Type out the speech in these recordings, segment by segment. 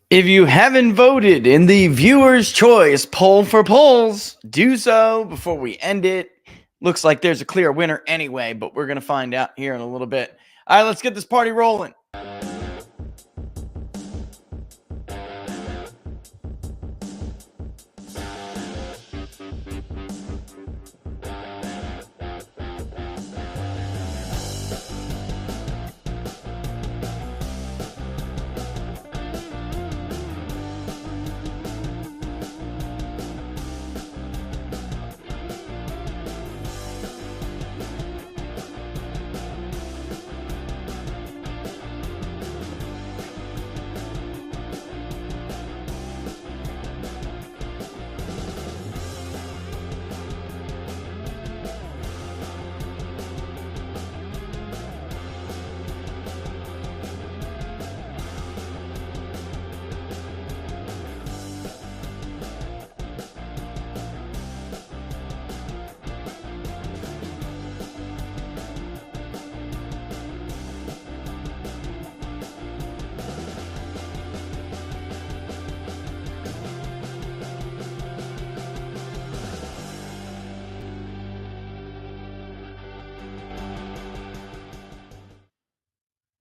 If you haven't voted in the viewer's choice poll for polls, do so before we end it. Looks like there's a clear winner anyway, but we're going to find out here in a little bit. All right, let's get this party rolling.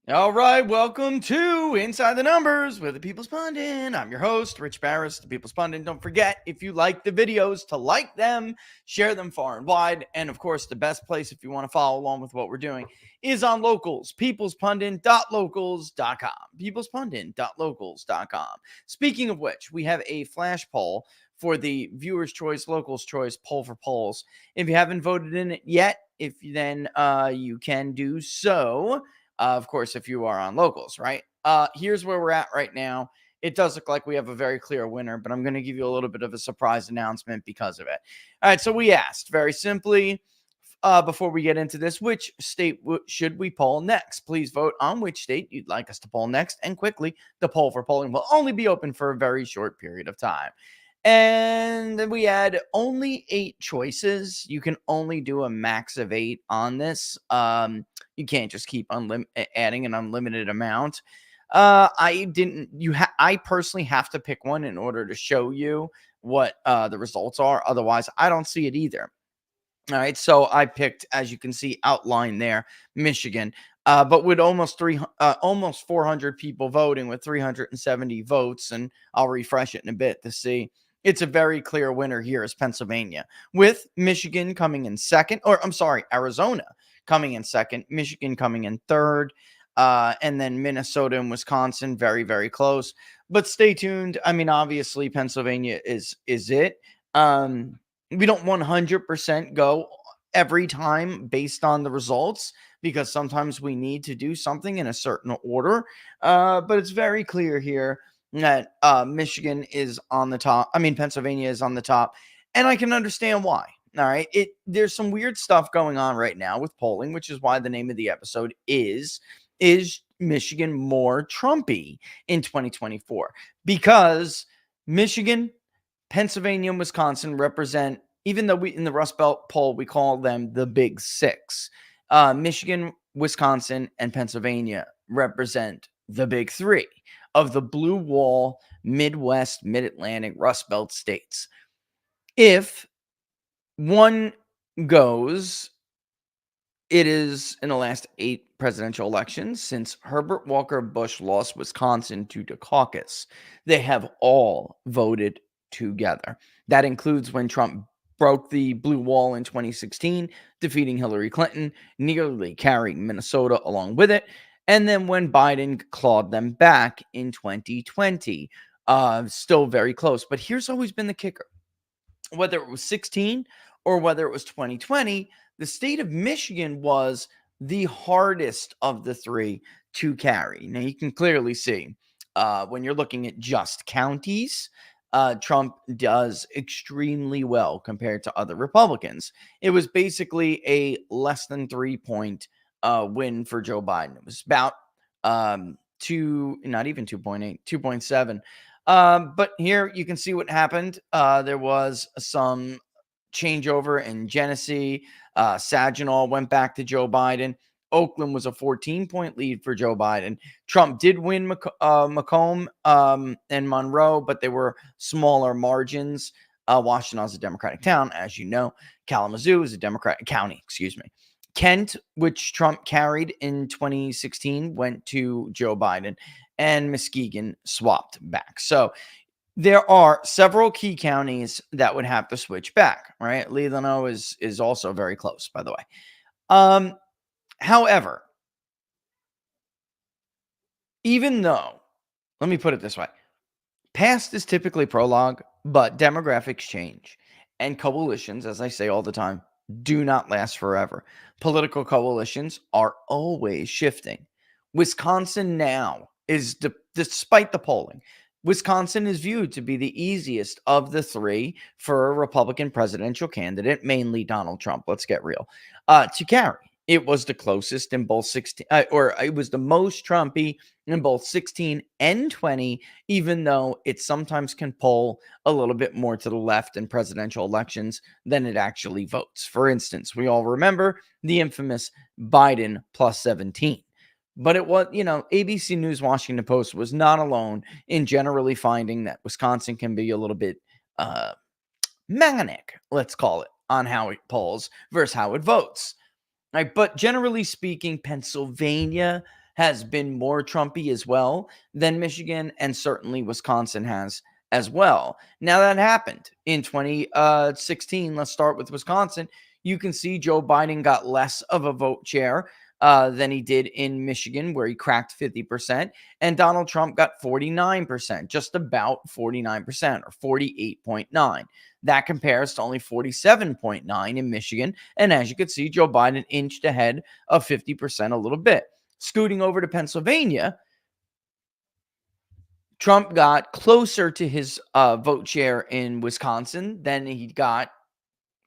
All right, welcome to Inside the Numbers with the People's Pundit. I'm your host, Rich Barris, the People's Pundit. Don't forget, if you like the videos, to like them, share them far and wide, and of course, the best place if you want to follow along with what we're doing is on Locals, peoplespundit.locals.com, peoplespundit.locals.com. Speaking of which, we have a flash poll for the Viewer's Choice, Locals Choice poll for polls. If you haven't voted in it yet, then you can do so. Of course, if you are on Locals, right? Here's where we're at right now. It does look like we have a very clear winner, but I'm going to give you a little bit of a surprise announcement because of it. All right, so we asked very simply, before we get into this, which state should we poll next? Please vote on which state you'd like us to poll next, and quickly, the poll for polling will only be open for a very short period of time. And then we had only 8 choices. You can only do a max of 8 on this. You can't just keep adding an unlimited amount. I personally have to pick one in order to show you what the results are. Otherwise, I don't see it either. All right, so I picked, as you can see, outlined there, Michigan. But with almost 400 people voting, with 370 votes, and I'll refresh it in a bit to see. It's a very clear winner here is Pennsylvania, with Michigan coming in second, or I'm sorry, Arizona coming in second, Michigan coming in third, and then Minnesota and Wisconsin very, very close. But stay tuned. I mean, obviously, Pennsylvania is it. We don't 100% go every time based on the results, because sometimes we need to do something in a certain order. But it's very clear here that Michigan is on the top. I mean, Pennsylvania is on the top, and I can understand why. All right. There's some weird stuff going on right now with polling, which is why the name of the episode is Michigan more Trumpy in 2024? Because Michigan, Pennsylvania, and Wisconsin represent, even though we in the Rust Belt poll we call them the Big Six, Michigan, Wisconsin, and Pennsylvania represent the Big Three of the Blue Wall, Midwest, Mid-Atlantic, Rust Belt states. If one goes, it is in the last 8 presidential elections since Herbert Walker Bush lost Wisconsin to the caucus, they have all voted together. That includes when Trump broke the blue wall in 2016, defeating Hillary Clinton, nearly carrying Minnesota along with it, and then when Biden clawed them back in 2020. Still very close. But here's always been the kicker. Whether it was 16 or whether it was 2020, the state of Michigan was the hardest of the 3 to carry. Now, you can clearly see when you're looking at just counties, Trump does extremely well compared to other Republicans. It was basically a less than 3-point win for Joe Biden. It was about not even 2.8, 2.7. But here you can see what happened. There was some changeover in Genesee. Saginaw went back to Joe Biden. Oakland was a 14-point lead for Joe Biden. Trump did win Macomb and Monroe, but they were smaller margins. Washington is a Democratic town, as you know. Kalamazoo is a Democratic county, excuse me. Kent, which Trump carried in 2016, went to Joe Biden, and Muskegon swapped back. So there are several key counties that would have to switch back, right? Leelanau is also very close, by the way. However, even though, let me put it this way, past is typically prologue, but demographics change. And coalitions, as I say all the time, do not last forever. Political coalitions are always shifting. Wisconsin now is, despite the polling, Wisconsin is viewed to be the easiest of the three for a Republican presidential candidate, mainly Donald Trump. Let's get real. To carry. It was the closest in both 16, or it was the most Trumpy in both 16 and 20, even though it sometimes can pull a little bit more to the left in presidential elections than it actually votes. For instance, we all remember the infamous Biden plus 17. But it was, ABC News Washington Post was not alone in generally finding that Wisconsin can be a little bit manic, let's call it, on how it polls versus how it votes. Right, but generally speaking, Pennsylvania has been more Trumpy as well than Michigan, and certainly Wisconsin has as well. Now that happened in 2016. Let's start with Wisconsin. You can see Joe Biden got less of a vote share than he did in Michigan, where he cracked 50%, and Donald Trump got 49%, just about 49%, or 48.9. That compares to only 47.9 in Michigan. And as you can see, Joe Biden inched ahead of 50% a little bit. Scooting over to Pennsylvania, Trump got closer to his vote share in Wisconsin than he got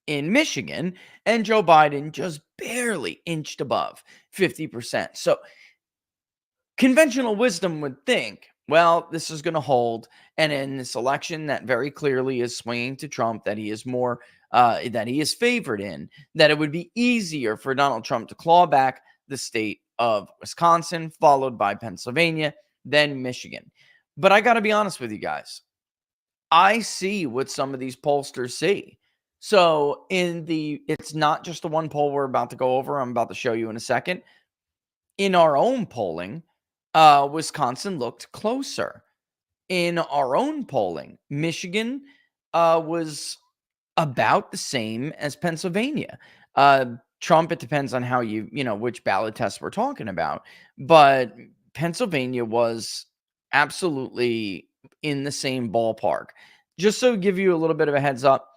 in Michigan, and Joe Biden just barely inched above 50%. So conventional wisdom would think, well, this is going to hold. And in this election that very clearly is swinging to Trump, that he is more, that he is favored in, that it would be easier for Donald Trump to claw back the state of Wisconsin, followed by Pennsylvania, then Michigan. But I got to be honest with you guys. I see what some of these pollsters see. So it's not just the one poll we're about to go over. I'm about to show you in a second. In our own polling, Wisconsin looked closer. In our own polling, Michigan was about the same as Pennsylvania. Trump, it depends on how which ballot test we're talking about. But Pennsylvania was absolutely in the same ballpark. Just so to give you a little bit of a heads up,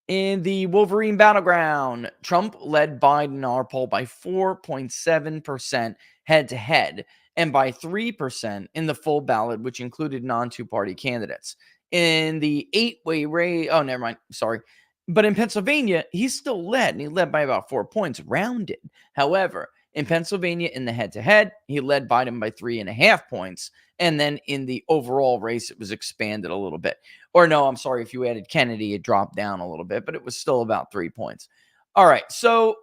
in the Wolverine Battleground, Trump led Biden in our poll by 4.7% head to head, and by 3% in the full ballot, which included non-two-party candidates. In the eight-way race, oh, never mind, sorry. But in Pennsylvania, he still led, and he led by about 4 points, rounded. However, in Pennsylvania, in the head-to-head, he led Biden by 3.5 points. And then in the overall race, it was expanded a little bit. Or no, I'm sorry, if you added Kennedy, it dropped down a little bit, but it was still about 3 points. All right, so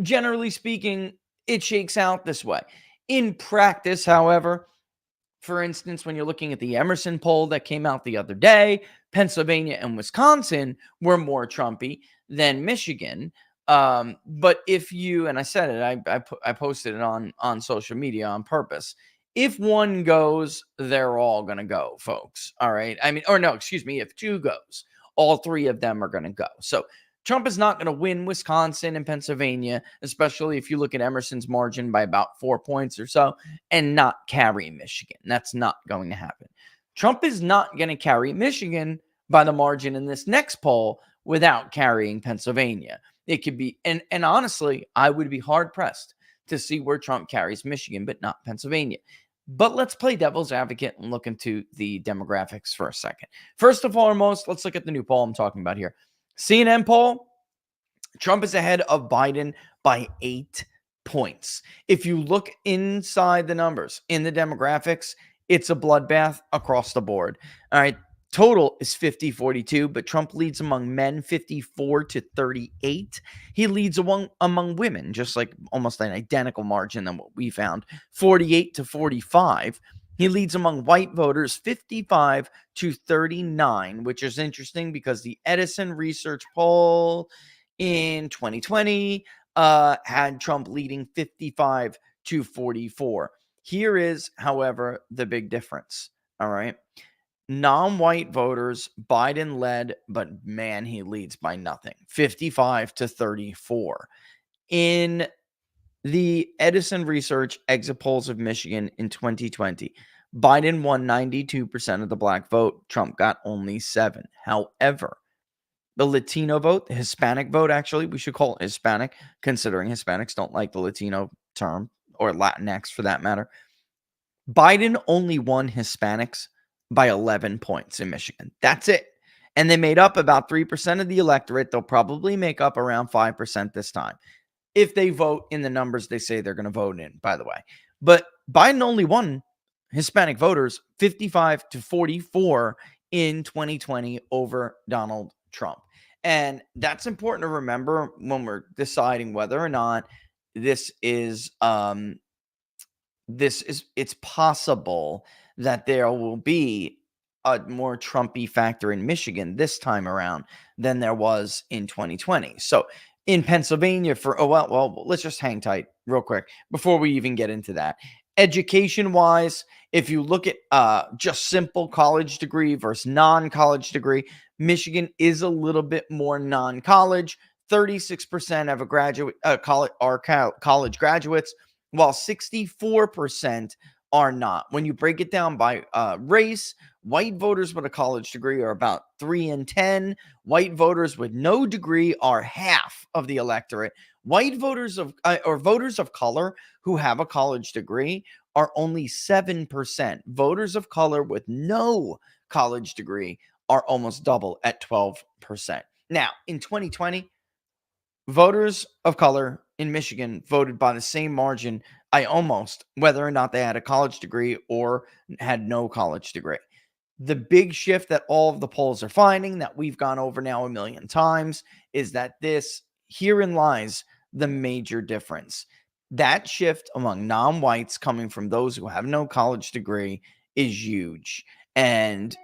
generally speaking, it shakes out this way. In practice, however, for instance, when you're looking at the Emerson poll that came out the other day, Pennsylvania and Wisconsin were more Trumpy than Michigan. But if you, and I said it, I posted it on social media on purpose. If one goes, they're all going to go, folks. All right. I mean, or no, excuse me. If two goes, all three of them are going to go. So Trump is not going to win Wisconsin and Pennsylvania, especially if you look at Emerson's margin by about 4 points or so, and not carry Michigan. That's not going to happen. Trump is not going to carry Michigan by the margin in this next poll without carrying Pennsylvania. It could be, and honestly, I would be hard pressed to see where Trump carries Michigan, but not Pennsylvania. But let's play devil's advocate and look into the demographics for a second. First and foremost, let's look at the new poll I'm talking about here. CNN poll, Trump is ahead of Biden by 8 points. If you look inside the numbers in the demographics, it's a bloodbath across the board. All right. Total is 50-42, but Trump leads among men 54-38. He leads among women, just like almost an identical margin than what we found, 48-45. He leads among white voters 55-39, which is interesting because the Edison Research poll in 2020 had Trump leading 55-44. Here is, however, the big difference. All right. Non-white voters, Biden led, but man, he leads by nothing, 55-34. In the Edison Research exit polls of Michigan in 2020, Biden won 92% of the black vote. Trump got only 7. However, the Latino vote, the Hispanic vote, actually, we should call it Hispanic, considering Hispanics don't like the Latino term, or Latinx for that matter. Biden only won Hispanics by 11 points in Michigan. That's it. And they made up about 3% of the electorate. They'll probably make up around 5% this time, if they vote in the numbers they say they're going to vote in, by the way. But Biden only won Hispanic voters 55-44 in 2020 over Donald Trump. And that's important to remember when we're deciding whether or not this is it's possible that there will be a more Trumpy factor in Michigan this time around than there was in 2020. So in Pennsylvania let's just hang tight real quick before we even get into that. Education wise, if you look at just simple college degree versus non-college degree, Michigan is a little bit more non-college. 36% of college graduates, while 64% are not. When you break it down by race, white voters with a college degree are about 3 in 10. White voters with no degree are half of the electorate. White voters or voters of color who have a college degree are only 7%. Voters of color with no college degree are almost double at 12%. Now, in 2020, voters of color in Michigan voted by the same margin, whether or not they had a college degree or had no college degree. The big shift that all of the polls are finding, that we've gone over now a million times, is that herein lies the major difference. That shift among non-whites coming from those who have no college degree is huge. And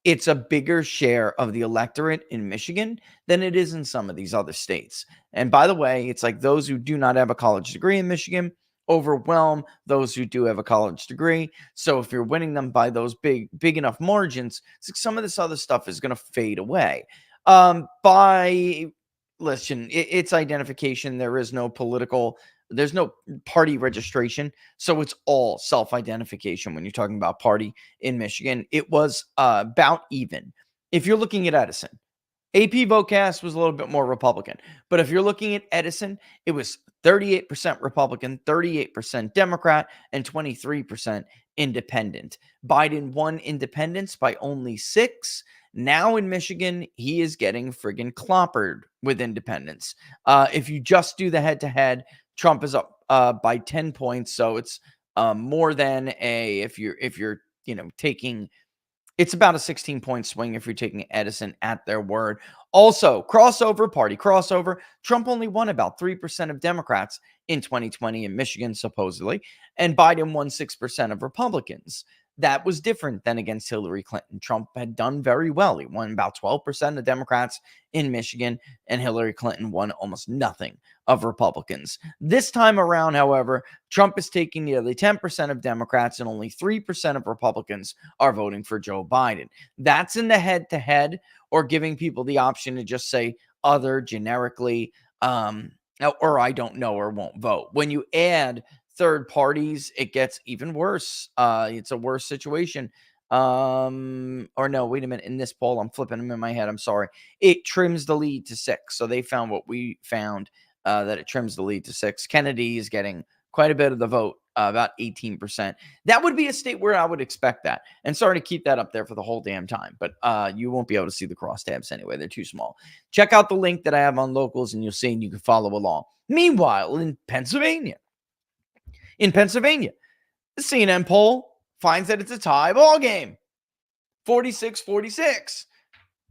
it's a bigger share of the electorate in Michigan than it is in some of these other states. And by the way, it's like those who do not have a college degree in Michigan overwhelm those who do have a college degree. So if you're winning them by those big enough margins, some of this other stuff is going to fade away. It's identification. There's no party registration. So it's all self-identification when you're talking about party in Michigan. It was about even. If you're looking at Edison, AP Vocast was a little bit more Republican. But if you're looking at Edison, it was 38% Republican, 38% Democrat, and 23% independent. Biden won independents by only 6. Now in Michigan, he is getting friggin' clobbered with independents. If you just do the head-to-head, Trump is up by 10 points. So it's more than if you're taking. It's about a 16-point swing if you're taking Edison at their word. Also, party crossover. Trump only won about 3% of Democrats in 2020 in Michigan, supposedly, and Biden won 6% of Republicans. That was different than against Hillary Clinton. Trump had done very well. He won about 12% of Democrats in Michigan, and Hillary Clinton won almost nothing of Republicans. This time around, however, Trump is taking nearly 10% of Democrats and only 3% of Republicans are voting for Joe Biden. That's in the head-to-head, or giving people the option to just say other generically, or I don't know or won't vote. When you add third parties, it gets even worse. It's a worse situation. Or no, wait a minute. In this poll, I'm flipping them in my head. I'm sorry. It trims the lead to 6. So they found what we found, that it trims the lead to 6. Kennedy is getting quite a bit of the vote, about 18%. That would be a state where I would expect that. And sorry to keep that up there for the whole damn time, but you won't be able to see the crosstabs anyway. They're too small. Check out the link that I have on locals and you'll see, and you can follow along. Meanwhile, in Pennsylvania, the CNN poll finds that it's a tie ball game. 46, 46.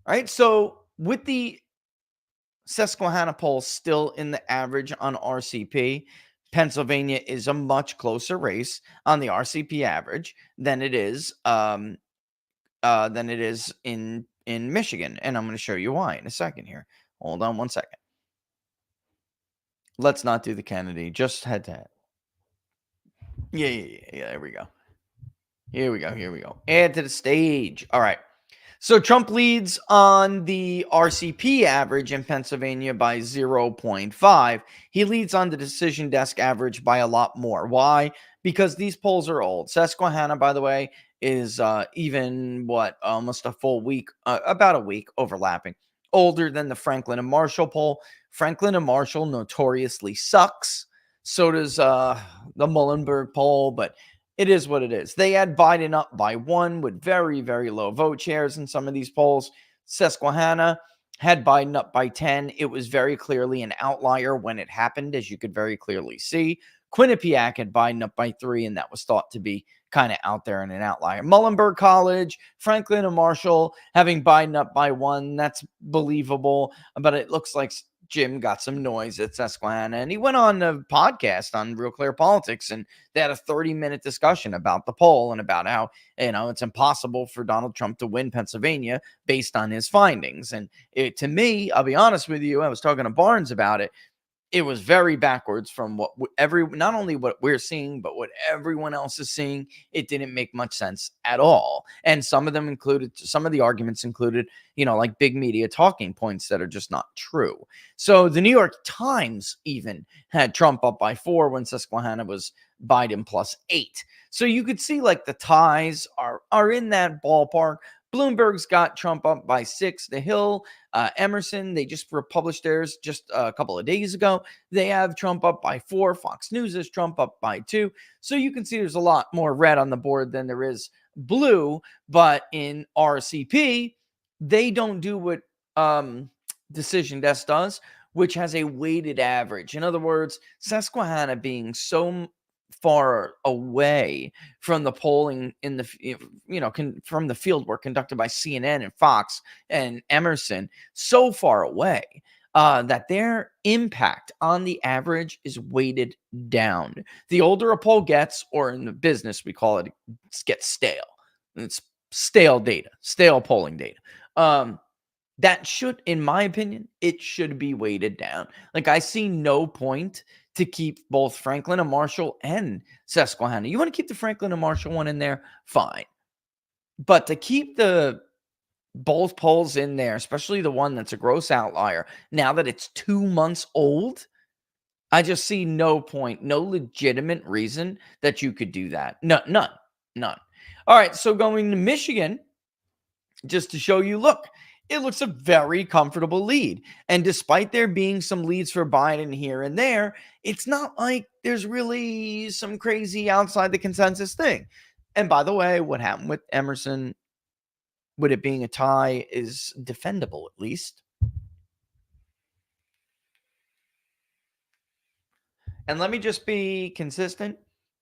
Right. So with the Susquehanna poll still in the average on RCP, Pennsylvania is a much closer race on the RCP average than it is in Michigan, and I'm going to show you why in a second here. Hold on one second. Let's not do the Kennedy, just head to head. Yeah. There we go. Here we go. Add to the stage. All right. So Trump leads on the RCP average in Pennsylvania by 0.5. He leads on the decision desk average by a lot more. Why? Because these polls are old. Susquehanna, by the way, is even almost a full week, about a week overlapping, older than the Franklin and Marshall poll. Franklin and Marshall notoriously sucks. So does the Muhlenberg poll, but it is what it is. They had Biden up by 1 with very, very low vote shares in some of these polls. Susquehanna had Biden up by 10. It was very clearly an outlier when it happened, as you could very clearly see. Quinnipiac had Biden up by 3, and that was thought to be kind of out there and an outlier. Muhlenberg College, Franklin and Marshall having Biden up by 1, that's believable, but it looks like Jim got some noise at Susquehanna, and he went on a podcast on Real Clear Politics, and they had a 30-minute discussion about the poll and about how, it's impossible for Donald Trump to win Pennsylvania based on his findings. And to me, I'll be honest with you, I was talking to Barnes about it. It was very backwards from what not only what we're seeing, but what everyone else is seeing. It didn't make much sense at all. And some of the arguments included, like big media talking points that are just not true. So the New York Times even had Trump up by 4 when Susquehanna was Biden plus 8. So you could see like the ties are in that ballpark. Bloomberg's got Trump up by 6. The Hill, Emerson, they just republished theirs just a couple of days ago. They have Trump up by 4. Fox News has Trump up by 2. So you can see there's a lot more red on the board than there is blue. But in RCP, they don't do what Decision Desk does, which has a weighted average. In other words, Susquehanna being so far away from the polling in the from the field work conducted by CNN and Fox and Emerson, so far away that their impact on the average is weighted down. The older a poll gets, or in the business we call it gets stale. It's stale data, stale polling data. That should, in my opinion, it should be weighted down. Like, I see no point to keep both Franklin and Marshall and Susquehanna. You want to keep the Franklin and Marshall one in there? Fine. But to keep both polls in there, especially the one that's a gross outlier, now that it's 2 months old, I just see no point, no legitimate reason that you could do that. None. All right, so going to Michigan, just to show you, look, it looks a very comfortable lead. And despite there being some leads for Biden here and there, it's not like there's really some crazy outside the consensus thing. And by the way, what happened with Emerson, with it being a tie, is defendable at least. And let me just be consistent.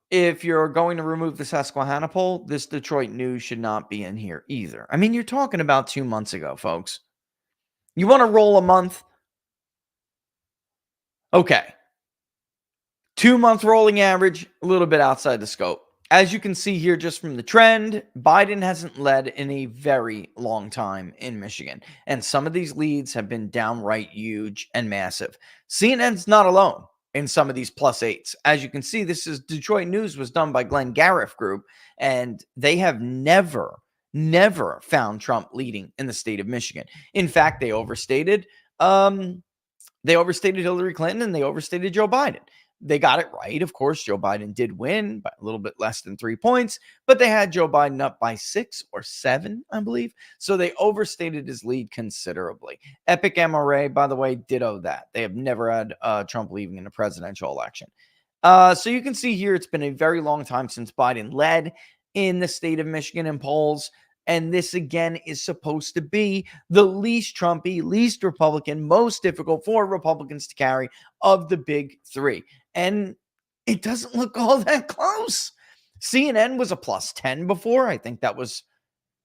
If you're going to remove the Susquehanna poll, this Detroit news should not be in here either. I mean, you're talking about 2 months ago, folks. You want to roll a month? Okay. 2-month rolling average, a little bit outside the scope. As you can see here, just from the trend, Biden hasn't led in a very long time in Michigan. And some of these leads have been downright huge and massive. CNN's not alone in some of these plus 8s. As you can see, this is Detroit News was done by Glenn Gariff Group, and they have never found Trump leading in the state of Michigan. In fact, they overstated Hillary Clinton and they overstated Joe Biden. They got it right. Of course, Joe Biden did win by a little bit less than 3 points, but they had Joe Biden up by 6 or 7, I believe. So they overstated his lead considerably. Epic MRA, by the way, ditto that. They have never had Trump leaving in a presidential election. So you can see here, it's been a very long time since Biden led in the state of Michigan in polls. And this, again, is supposed to be the least Trumpy, least Republican, most difficult for Republicans to carry of the big 3. And it doesn't look all that close. CNN was a plus 10 before. I think that was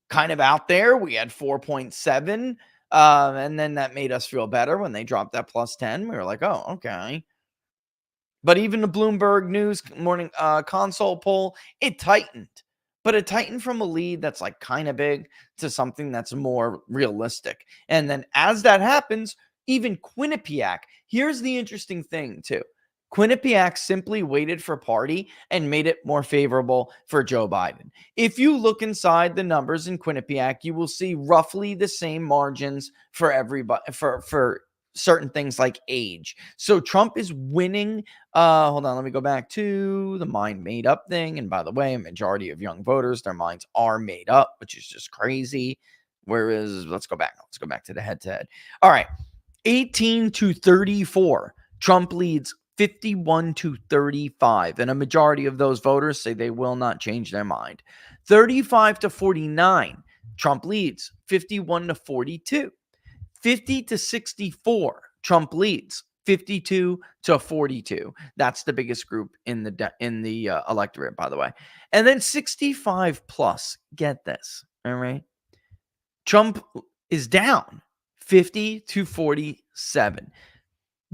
kind of out there. We had 4.7. And then that made us feel better when they dropped that plus 10. We were like, oh, okay. But even the Bloomberg News morning console poll, it tightened. But it tightened from a lead that's like kind of big to something that's more realistic. And then as that happens, even Quinnipiac, here's the interesting thing too. Quinnipiac simply waited for party and made it more favorable for Joe Biden. If you look inside the numbers in Quinnipiac, you will see roughly the same margins for everybody for certain things like age. So Trump is winning. Hold on, let me go back to the mind made up thing. And by the way, a majority of young voters, their minds are made up, which is just crazy. Whereas, let's go back. Let's go back to the head to head. All right. 18 to 34. Trump leads 51 to 35. And a majority of those voters say they will not change their mind. 35 to 49. Trump leads 51 to 42. 50 to 64, Trump leads 52 to 42. That's the biggest group in the electorate, by the way. And then 65 plus, get this, all right? Trump is down 50 to 47.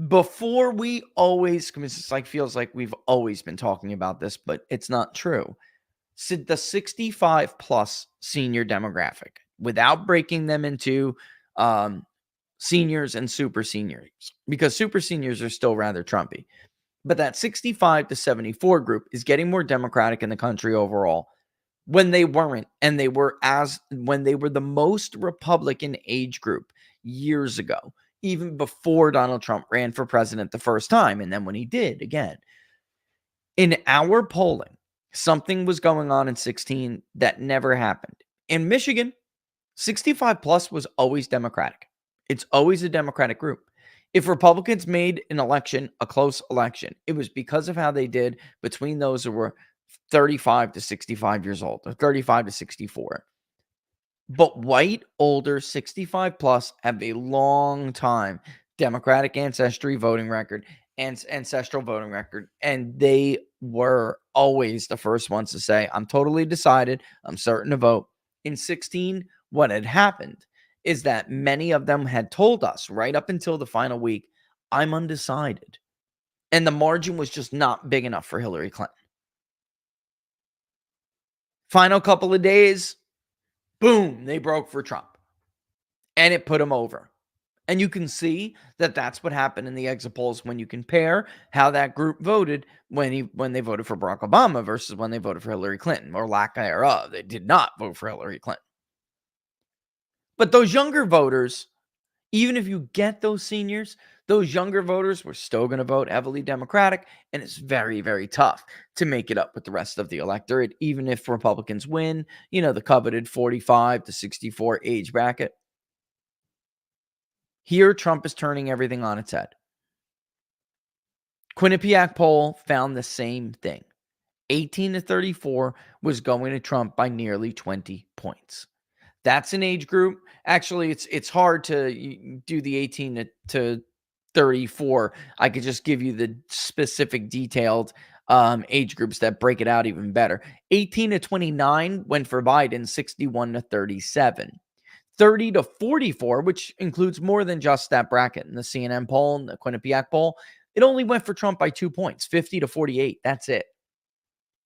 Before we always, it's like feels like we've always been talking about this, but it's not true. So the 65 plus senior demographic, without breaking them into seniors and super seniors, because super seniors are still rather Trumpy. But that 65 to 74 group is getting more Democratic in the country overall when they weren't. And when they were the most Republican age group years ago, even before Donald Trump ran for president the first time. And then when he did again, in our polling, something was going on in 16 that never happened. In Michigan, 65 plus was always Democratic. It's always a Democratic group. If Republicans made an election a close election, it was because of how they did between those who were 35 to 65 years old, or 35 to 64. But white, older, 65 plus have a long time Democratic ancestral voting record, and they were always the first ones to say, I'm totally decided, I'm certain to vote. In 16, what had happened is that many of them had told us right up until the final week, I'm undecided. And the margin was just not big enough for Hillary Clinton. Final couple of days, boom, they broke for Trump. And it put him over. And you can see that that's what happened in the exit polls when you compare how that group voted when they voted for Barack Obama versus when they voted for Hillary Clinton, or lack thereof. They did not vote for Hillary Clinton. But those younger voters, even if you get those seniors, those younger voters were still going to vote heavily Democratic, and it's very, very tough to make it up with the rest of the electorate, even if Republicans win, the coveted 45 to 64 age bracket. Here, Trump is turning everything on its head. Quinnipiac poll found the same thing. 18 to 34 was going to Trump by nearly 20 points. That's an age group. Actually, it's hard to do the 18 to 34. I could just give you the specific detailed age groups that break it out even better. 18 to 29 went for Biden, 61 to 37. 30 to 44, which includes more than just that bracket. In the CNN poll and the Quinnipiac poll, it only went for Trump by 2 points, 50 to 48. That's it.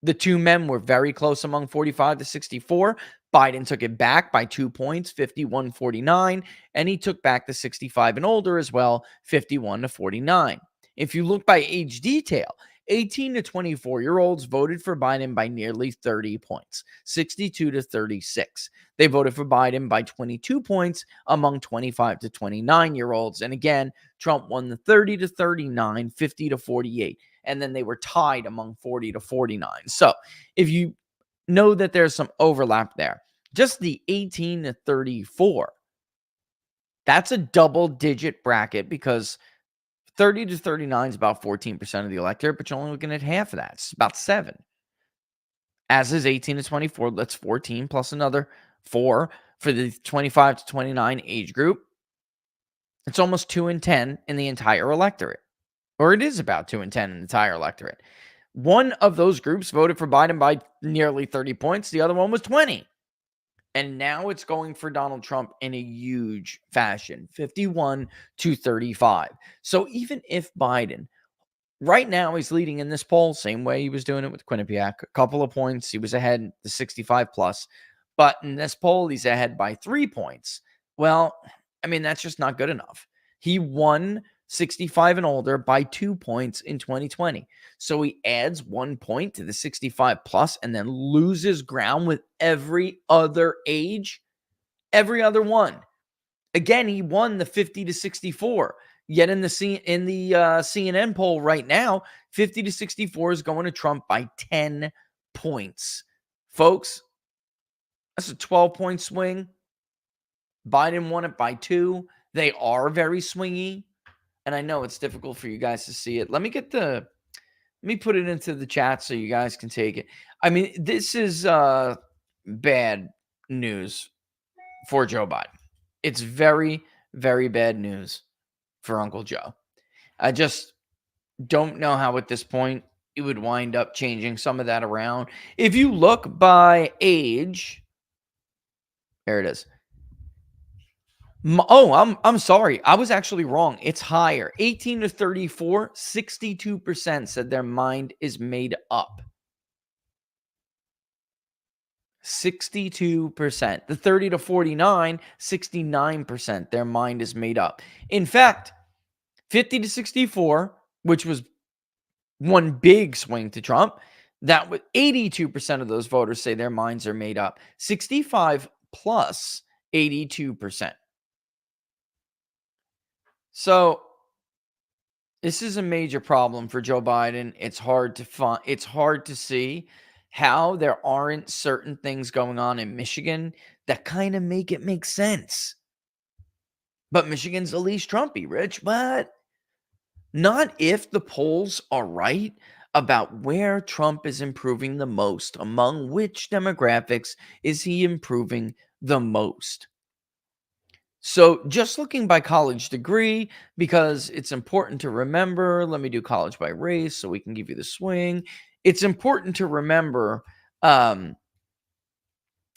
The two men were very close among 45 to 64. Biden took it back by 2 points, 51-49, and he took back the 65 and older as well, 51 to 49. If you look by age detail, 18 to 24-year-olds voted for Biden by nearly 30 points, 62 to 36. They voted for Biden by 22 points among 25 to 29-year-olds. And again, Trump won the 30 to 39, 50 to 48. And then they were tied among 40 to 49. So if you know that there's some overlap there, just the 18 to 34, that's a double-digit bracket, because 30 to 39 is about 14% of the electorate, but you're only looking at half of that. It's about 7. As is 18 to 24, that's 14 plus another 4 for the 25 to 29 age group. It's almost 2 in 10 in the entire electorate. Or it is about 2 in 10 in the entire electorate. One of those groups voted for Biden by nearly 30 points. The other one was 20. And now it's going for Donald Trump in a huge fashion, 51 to 35. So even if Biden, right now, he's leading in this poll, same way he was doing it with Quinnipiac, a couple of points. He was ahead, the 65 plus. But in this poll, he's ahead by 3 points. Well, I mean, that's just not good enough. He won 65 and older by 2 points in 2020. So he adds 1 point to the 65 plus and then loses ground with every other age, every other one. Again, he won the 50 to 64. Yet in the CNN poll right now, 50 to 64 is going to Trump by 10 points. Folks, that's a 12-point swing. Biden won it by 2. They are very swingy, and I know it's difficult for you guys to see it. Let me put it into the chat so you guys can take it. I mean, this is bad news for Joe Biden. It's very, very bad news for Uncle Joe. I just don't know how at this point it would wind up changing some of that around. If you look by age, there it is. I'm sorry. I was actually wrong. It's higher. 18 to 34, 62% said their mind is made up. 62%. The 30 to 49, 69%. Their mind is made up. In fact, 50 to 64, which was one big swing to Trump, that was 82% of those voters say their minds are made up. 65 plus 82%. So this is a major problem for Joe Biden. It's hard to see how there aren't certain things going on in Michigan that kind of make it make sense. But Michigan's the least Trumpy, Rich. But not if the polls are right about where Trump is improving the most. Among which demographics is he improving the most? So just looking by college degree, because it's important to remember, let me do college by race so we can give you the swing. It's important to remember how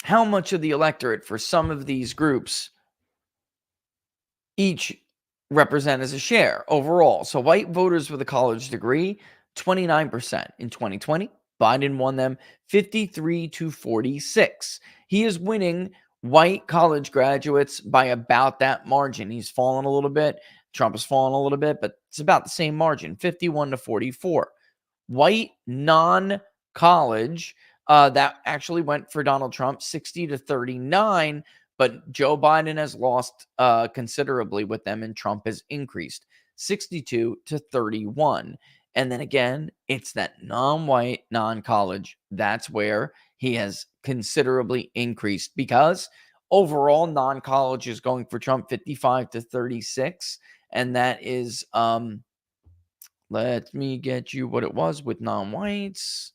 much of the electorate for some of these groups each represent as a share overall. So white voters with a college degree, 29% in 2020. Biden won them 53 to 46. He is winning white college graduates by about that margin. He's fallen a little bit. Trump has fallen a little bit, but it's about the same margin, 51 to 44. White non-college, that actually went for Donald Trump, 60 to 39. But Joe Biden has lost considerably with them, and Trump has increased 62 to 31. And then again, it's that non-white, non-college. That's where he has considerably increased because overall non-college is going for Trump 55 to 36. And that is, let me get you what it was with non-whites.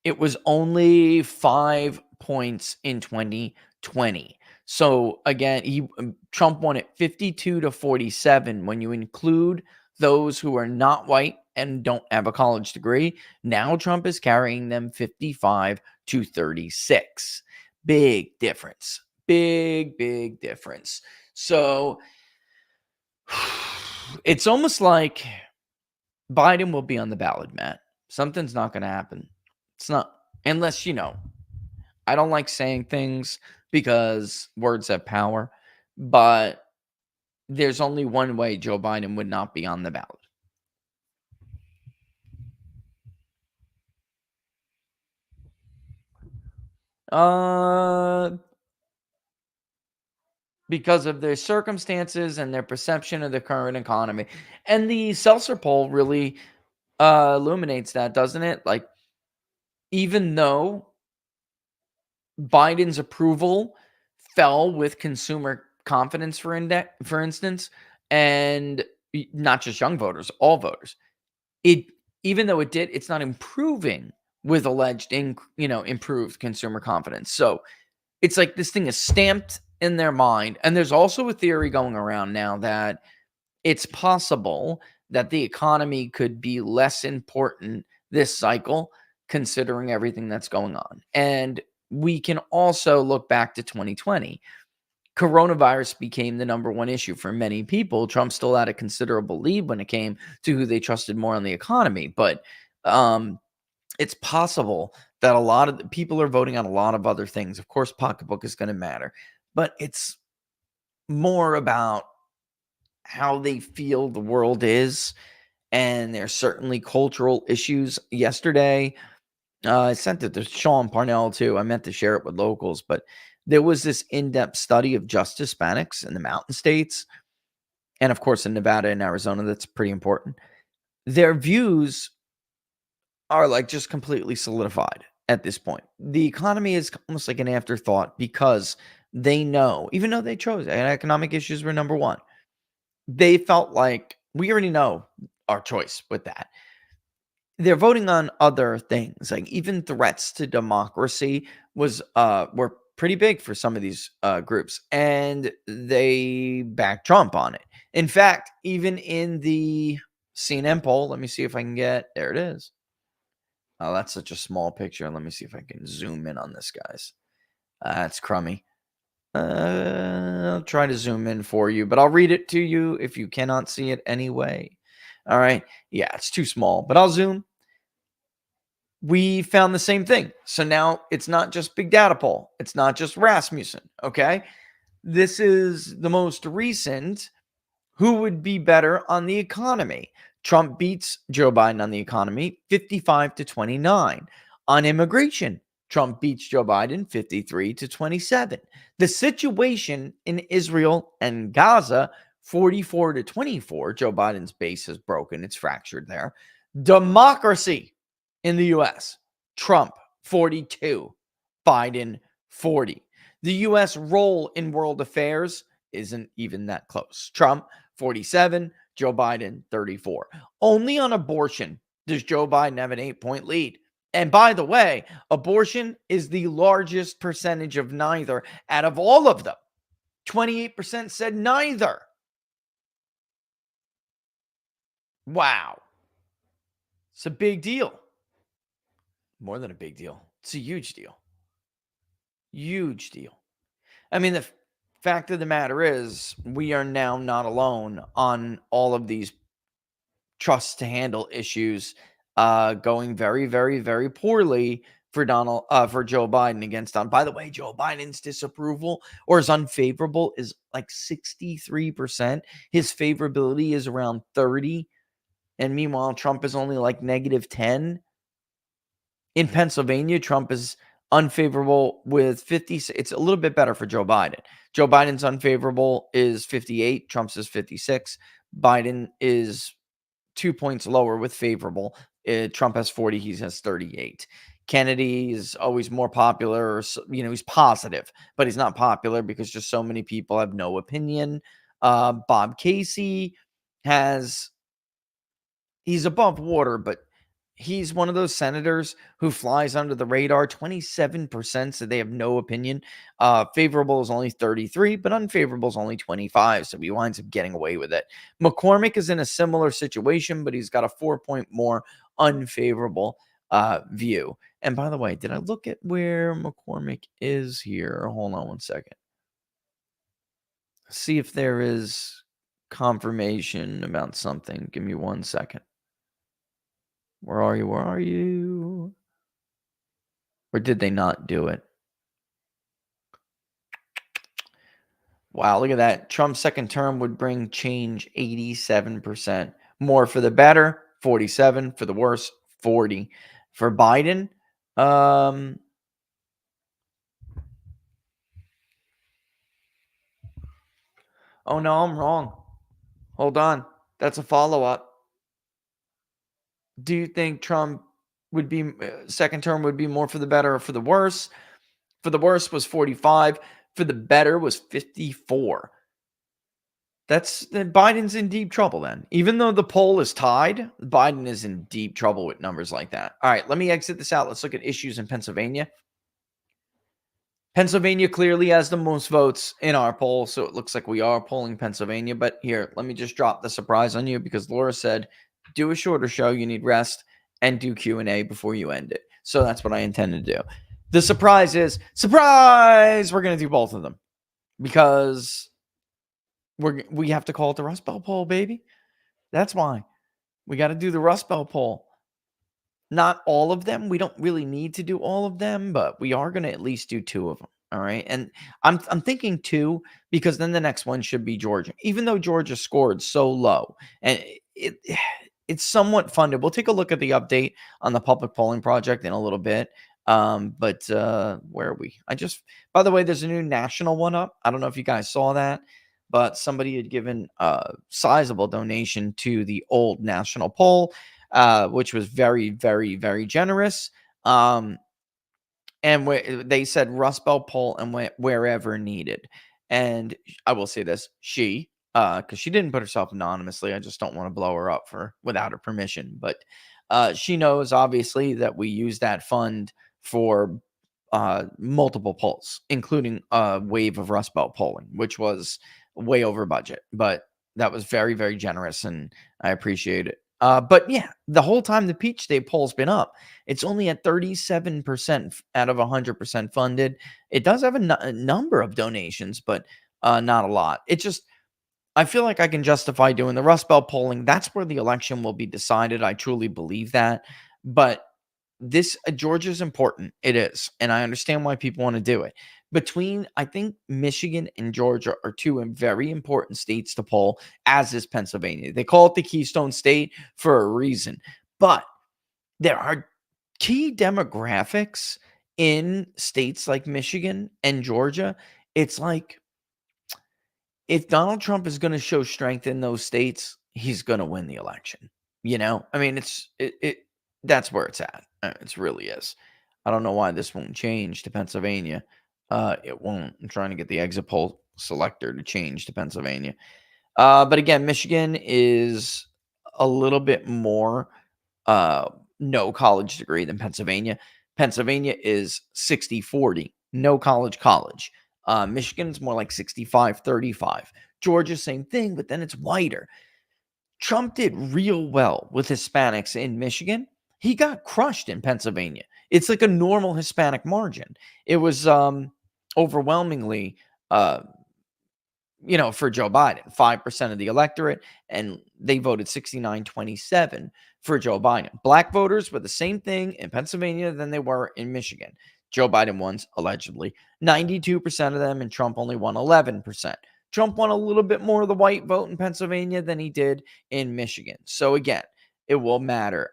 It was only 5 points in 2020. So again, Trump won it 52 to 47. When you include those who are not white and don't have a college degree, now Trump is carrying them 55 to 36. Big difference. Big difference. So it's almost like Biden will be on the ballot, Matt. Something's not going to happen. It's not, unless, I don't like saying things because words have power, but there's only one way Joe Biden would not be on the ballot. Because of their circumstances and their perception of the current economy. And the Seltzer poll really illuminates that, doesn't it? Like, even though Biden's approval fell with consumer confidence, for instance, and not just young voters, all voters. Even though it did, it's not improving with alleged improved consumer confidence. So it's like this thing is stamped in their mind. And there's also a theory going around now that it's possible that the economy could be less important this cycle, considering everything that's going on. And we can also look back to 2020. Coronavirus became the number one issue for many people. Trump still had a considerable lead when it came to who they trusted more on the economy, but it's possible that a lot of the people are voting on a lot of other things. Of course, pocketbook is going to matter, but it's more about how they feel the world is. And there's certainly cultural issues. Yesterday, I sent it to Sean Parnell too. I meant to share it with locals, but there was this in-depth study of just Hispanics in the mountain states. And of course, in Nevada and Arizona, that's pretty important. Their views are like just completely solidified at this point. The economy is almost like an afterthought because they know, even though they chose and economic issues were number one, they felt like we already know our choice with that. They're voting on other things, like even threats to democracy were pretty big for some of these groups, and they backed Trump on it. In fact, even in the CNN poll, let me see if I can get there. It is. Oh, that's such a small picture. Let me see if I can zoom in on this, guys. That's crummy. I'll try to zoom in for you, but I'll read it to you if you cannot see it anyway. All right. Yeah, it's too small, but I'll zoom. We found the same thing. So now it's not just Big Data Poll. It's not just Rasmussen. Okay. This is the most recent. Who would be better on the economy? Trump beats Joe Biden on the economy 55-29. On immigration, Trump beats Joe Biden 53-27. The situation in Israel and Gaza 44-24. Joe Biden's base is broken. It's fractured there. Democracy in the US, Trump 42, Biden 40. The US role in world affairs isn't even that close. Trump 47, Joe Biden 34. Only on abortion does Joe Biden have an 8-point lead. And by the way, abortion is the largest percentage of neither out of all of them. 28% said neither. Wow. It's a big deal. More than a big deal. It's a huge deal. Huge deal. I mean, the fact of the matter is, we are now not alone on all of these trust to handle issues going very, very, very poorly for Joe Biden against Donald. By the way, Joe Biden's disapproval or his unfavorable is like 63%. His favorability is around 30. And meanwhile, Trump is only like -10. In Pennsylvania, Trump is unfavorable with 50. It's a little bit better for Joe Biden. Joe Biden's unfavorable is 58. Trump's is 56. Biden is 2 points lower with favorable. Trump has 40. He has 38. Kennedy is always more popular. He's positive, but he's not popular because just so many people have no opinion. Bob Casey he's above water, but he's one of those senators who flies under the radar. 27% said they have no opinion. Favorable is only 33, but unfavorable is only 25. So he winds up getting away with it. McCormick is in a similar situation, but he's got a 4-point more unfavorable view. And by the way, did I look at where McCormick is here? Hold on one second. See if there is confirmation about something. Give me 1 second. Where are you? Where are you? Or did they not do it? Wow, look at that. Trump's second term would bring change 87%. More for the better, 47. For the worse, 40. For Biden, oh no, I'm wrong. Hold on. That's a follow-up. Do you think Trump would be second term would be more for the better or for the worse? For the worse was 45. For the better was 54. Biden's in deep trouble then. Even though the poll is tied, Biden is in deep trouble with numbers like that. All right, let me exit this out. Let's look at issues in Pennsylvania. Pennsylvania clearly has the most votes in our poll, so it looks like we are polling Pennsylvania. But here, let me just drop the surprise on you because Laura said, do a shorter show. You need rest and do Q&A before you end it. So that's what I intend to do. The surprise is, surprise, we're going to do both of them because we have to call it the Rust Belt poll, baby. That's why. We got to do the Rust Belt poll. Not all of them. We don't really need to do all of them, but we are going to at least do two of them. All right. And I'm thinking two because then the next one should be Georgia. Even though Georgia scored so low and it's somewhat funded. We'll take a look at the update on the public polling project in a little bit. But where are we? By the way, there's a new national one up. I don't know if you guys saw that, but somebody had given a sizable donation to the old national poll, which was very, very, very generous. And they said Rust Belt poll and wherever needed. And I will say this, because she didn't put herself anonymously. I just don't want to blow her up without her permission. But she knows obviously that we use that fund for multiple polls, including a wave of Rust Belt polling, which was way over budget. But that was very, very generous, and I appreciate it. But yeah, the whole time the Peach State poll's been up, it's only at 37% out of 100% funded. It does have a number of donations, but not a lot. I feel like I can justify doing the Rust Belt polling. That's where the election will be decided. I truly believe that. But this Georgia's important. It is. And I understand why people want to do it. I think Michigan and Georgia are two very important states to poll, as is Pennsylvania. They call it the Keystone State for a reason. But there are key demographics in states like Michigan and Georgia. It's like if Donald Trump is going to show strength in those states, he's going to win the election. I mean, that's where it's at. It really is. I don't know why this won't change to Pennsylvania. It won't. I'm trying to get the exit poll selector to change to Pennsylvania. But again, Michigan is a little bit more no college degree than Pennsylvania. Pennsylvania is 60-40, no college. Michigan's more like 65-35. Georgia, same thing, but then it's wider. Trump did real well with Hispanics in Michigan. He got crushed in Pennsylvania. It's like a normal Hispanic margin. It was overwhelmingly for Joe Biden, 5% of the electorate, and they voted 69-27 for Joe Biden. Black voters were the same thing in Pennsylvania than they were in Michigan. Joe Biden won, allegedly, 92% of them, and Trump only won 11%. Trump won a little bit more of the white vote in Pennsylvania than he did in Michigan. So again, it will matter.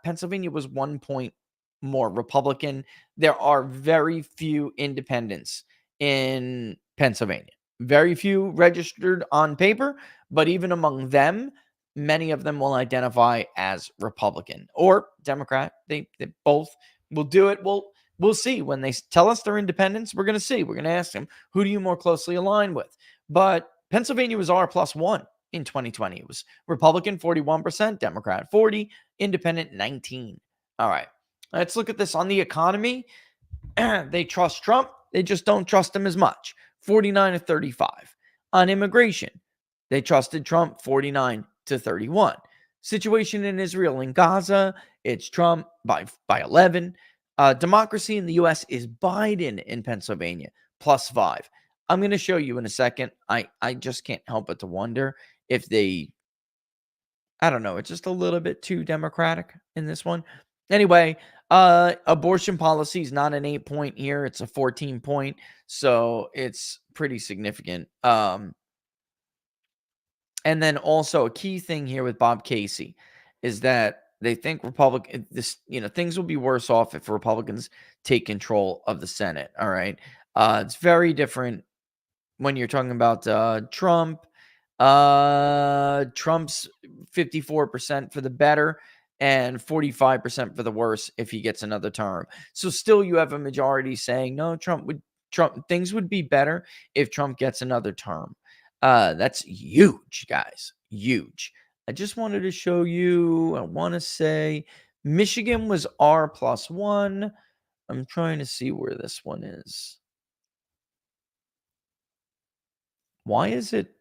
Pennsylvania was 1 point more Republican. There are very few independents in Pennsylvania. Very few registered on paper, but even among them, many of them will identify as Republican or Democrat. They both will do it. We'll see when they tell us they're independents. We're going to see. We're going to ask them, who do you more closely align with? But Pennsylvania was R+1 in 2020. It was Republican 41%, Democrat 40, Independent 19. All right, let's look at this on the economy. They trust Trump. They just don't trust him as much. 49-35. On immigration, they trusted Trump 49-31. Situation in Israel and Gaza, it's Trump by 11. Democracy in the U.S. is Biden in Pennsylvania, +5. I'm going to show you in a second. I just can't help but to wonder if I don't know, it's just a little bit too democratic in this one. Anyway, abortion policy is not an 8-point here. It's a 14-point. So it's pretty significant. And then also a key thing here with Bob Casey is that they think things will be worse off if Republicans take control of the Senate. All right. It's very different when you're talking about Trump. Trump's 54% for the better and 45% for the worse if he gets another term. So still you have a majority saying no, things would be better if Trump gets another term. That's huge, guys. Huge. I just wanted to show you, I want to say Michigan was R+1. I'm trying to see where this one is. Why is it?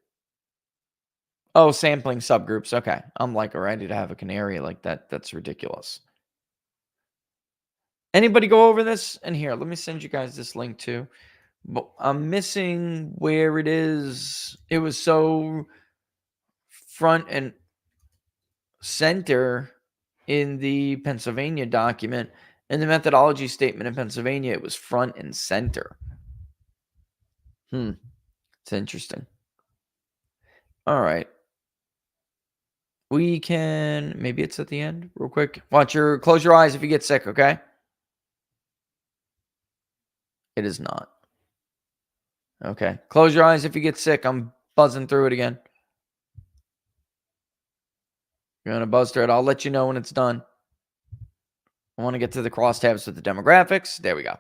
Oh, sampling subgroups. Okay. I'm like ready to have a canary like that. That's ridiculous. Anybody go over this? And here, let me send you guys this link too. But I'm missing where it is. It was so front and center in the Pennsylvania document. In the methodology statement in Pennsylvania, it was front and center. It's interesting. All right. We can, maybe it's at the end, real quick. Close your eyes if you get sick, okay? It is not. Okay. Close your eyes if you get sick. I'm buzzing through it again. You're going to buzz through it. I'll let you know when it's done. I want to get to the crosstabs with the demographics. There we go.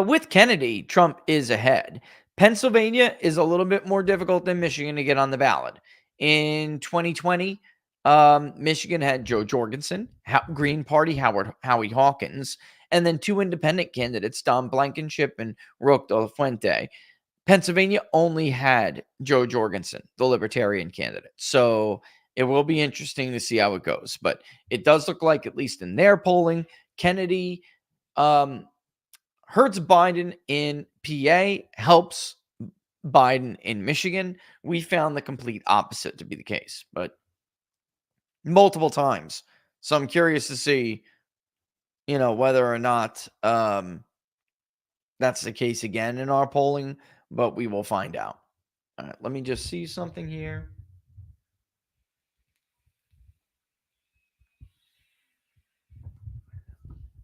With Kennedy, Trump is ahead. Pennsylvania is a little bit more difficult than Michigan to get on the ballot. In 2020, Michigan had Joe Jorgensen, Green Party, Howie Hawkins, and then two independent candidates, Don Blankenship and Roque de la Fuente. Pennsylvania only had Joe Jorgensen, the Libertarian candidate. So it will be interesting to see how it goes. But it does look like, at least in their polling, Kennedy hurts Biden in PA, helps Biden in Michigan. We found the complete opposite to be the case, but multiple times. So I'm curious to see, whether or not that's the case again in our polling, but we will find out. All right, let me just see something here.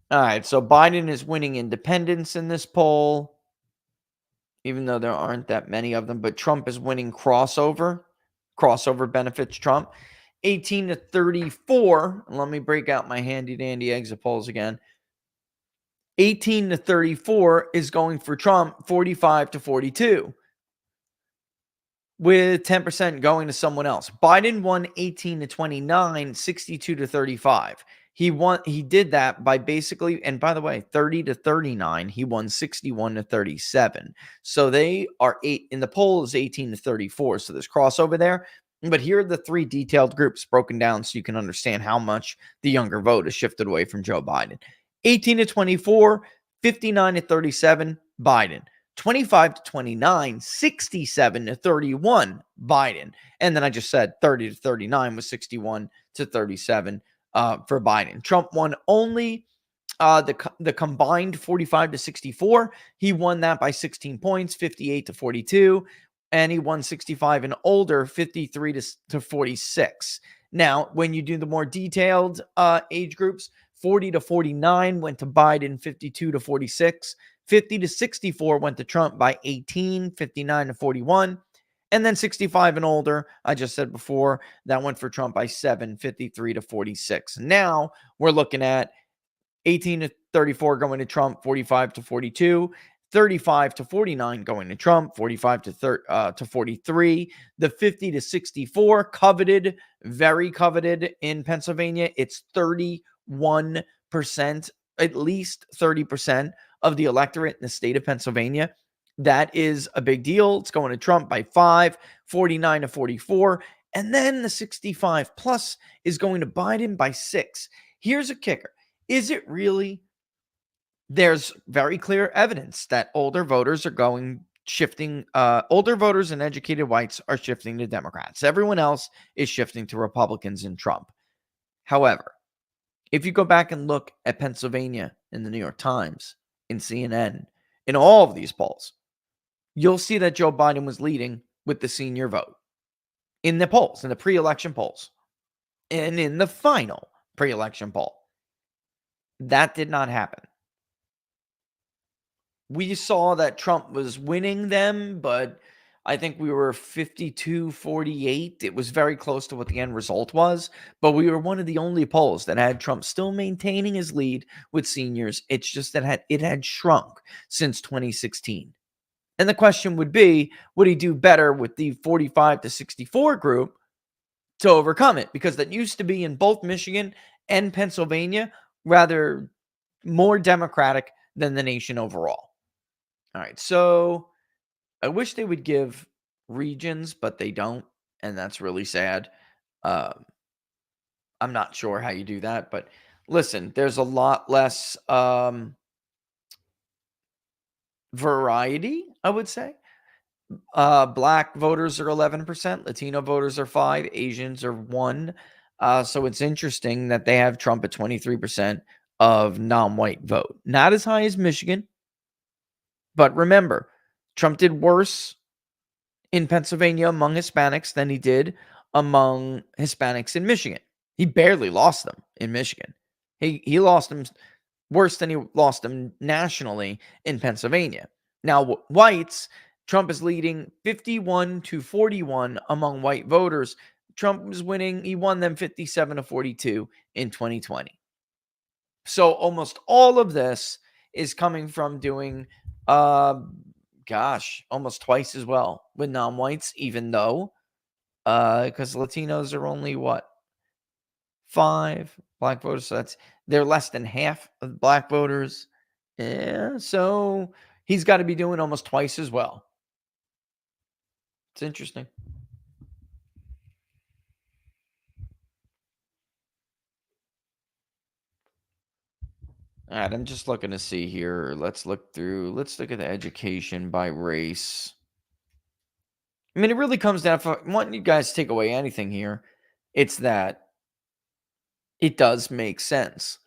All right, so Biden is winning independents in this poll, even though there aren't that many of them, but Trump is winning crossover. Crossover benefits Trump. 18 to 34. Let me break out my handy dandy exit polls again. 18 to 34 is going for Trump, 45 to 42, with 10% going to someone else. Biden won 18 to 29, 62 to 35. He did that by basically, and by the way, 30 to 39, he won 61 to 37. So they are in the poll is 18 to 34. So there's crossover there. But here are the three detailed groups broken down so you can understand how much the younger vote has shifted away from Joe Biden. 18 to 24, 59 to 37, Biden. 25 to 29, 67 to 31, Biden. And then I just said 30 to 39 was 61 to 37 for Biden. Trump won only the combined 45 to 64. He won that by 16 points, 58 to 42. And he won 65 and older, 53 to 46. Now, when you do the more detailed age groups, 40 to 49 went to Biden, 52 to 46. 50 to 64 went to Trump by 18, 59 to 41. And then 65 and older, I just said before, that went for Trump by 7, 53 to 46. Now we're looking at 18 to 34 going to Trump, 45 to 42. 35 to 49 going to Trump, 45 to 43. The 50 to 64, coveted, very coveted in Pennsylvania. It's 31%, at least 30% of the electorate in the state of Pennsylvania. That is a big deal. It's going to Trump by 5, 49 to 44. And then the 65 plus is going to Biden by 6. Here's a kicker. Is it really? There's very clear evidence that older voters are shifting. Older voters and educated whites are shifting to Democrats. Everyone else is shifting to Republicans and Trump. However, if you go back and look at Pennsylvania in the New York Times, in CNN, in all of these polls, you'll see that Joe Biden was leading with the senior vote in the polls, in the pre-election polls, and in the final pre-election poll. That did not happen. We saw that Trump was winning them, but I think we were 52-48. It was very close to what the end result was, but we were one of the only polls that had Trump still maintaining his lead with seniors. It's just that it had shrunk since 2016. And the question would be, would he do better with the 45 to 64 group to overcome it? Because that used to be in both Michigan and Pennsylvania, rather more Democratic than the nation overall. All right, so I wish they would give regions, but they don't, and that's really sad. I'm not sure how you do that, but listen, there's a lot less variety, I would say. Black voters are 11%, Latino voters are 5, Asians are 1. So it's interesting that they have Trump at 23% of non-white vote. Not as high as Michigan, but remember, Trump did worse in Pennsylvania among Hispanics than he did among Hispanics in Michigan. He barely lost them in Michigan. He lost them worse than he lost them nationally in Pennsylvania. Now, whites, Trump is leading 51 to 41 among white voters. Trump is winning. He won them 57 to 42 in 2020. So almost all of this is coming from doing, uh, almost twice as well with non-whites, even though, because Latinos are only what, 5 black voters. So they're less than half of black voters. Yeah, so he's got to be doing almost twice as well. It's interesting. All right, I'm just looking to see here. Let's look at the education by race. I mean, it really comes down, if I want you guys to take away anything here, it's that it does make sense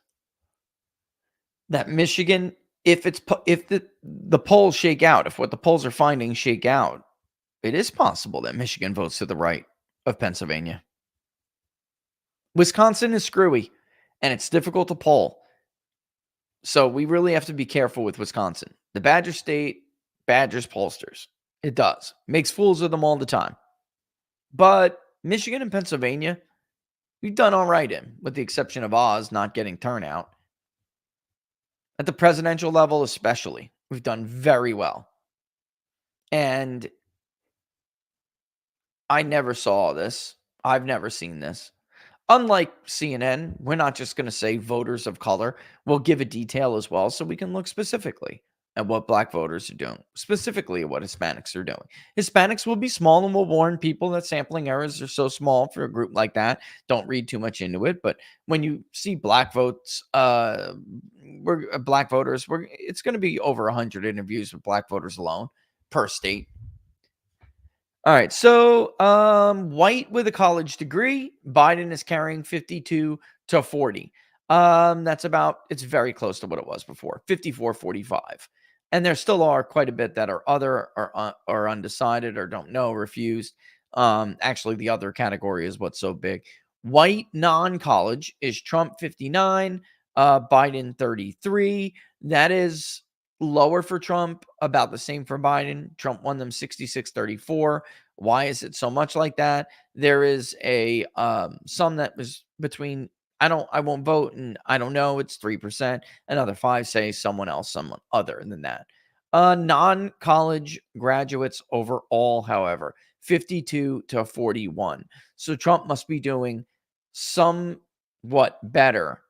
that Michigan, if the polls shake out, if what the polls are finding shake out, it is possible that Michigan votes to the right of Pennsylvania. Wisconsin is screwy, and it's difficult to poll. So we really have to be careful with Wisconsin. The Badger State Badgers pollsters. It does. Makes fools of them all the time. But Michigan and Pennsylvania, we've done all right in, with the exception of Oz not getting turnout. At the presidential level, especially, we've done very well. And I never saw this. I've never seen this. Unlike CNN, we're not just going to say voters of color. We'll give a detail as well so we can look specifically at what black voters are doing, specifically at what Hispanics are doing. Hispanics will be small, and we'll warn people that sampling errors are so small for a group like that. Don't read too much into it. But when you see black votes, we're black voters, it's going to be over 100 interviews with black voters alone per state. All right. So, white with a college degree, Biden is carrying 52 to 40. It's very close to what it was before, 54-45. And there still are quite a bit that are other or undecided or don't know, refused. Actually, the other category is what's so big. White non-college is Trump 59, Biden 33. That is lower for Trump, about the same for Biden. Trump won them 66-34. Why is it so much like that? There is a some that was between I won't vote and I don't know, it's 3%. Another 5 say someone else, someone other than that. Non-college graduates overall, however, 52 to 41. So Trump must be doing somewhat better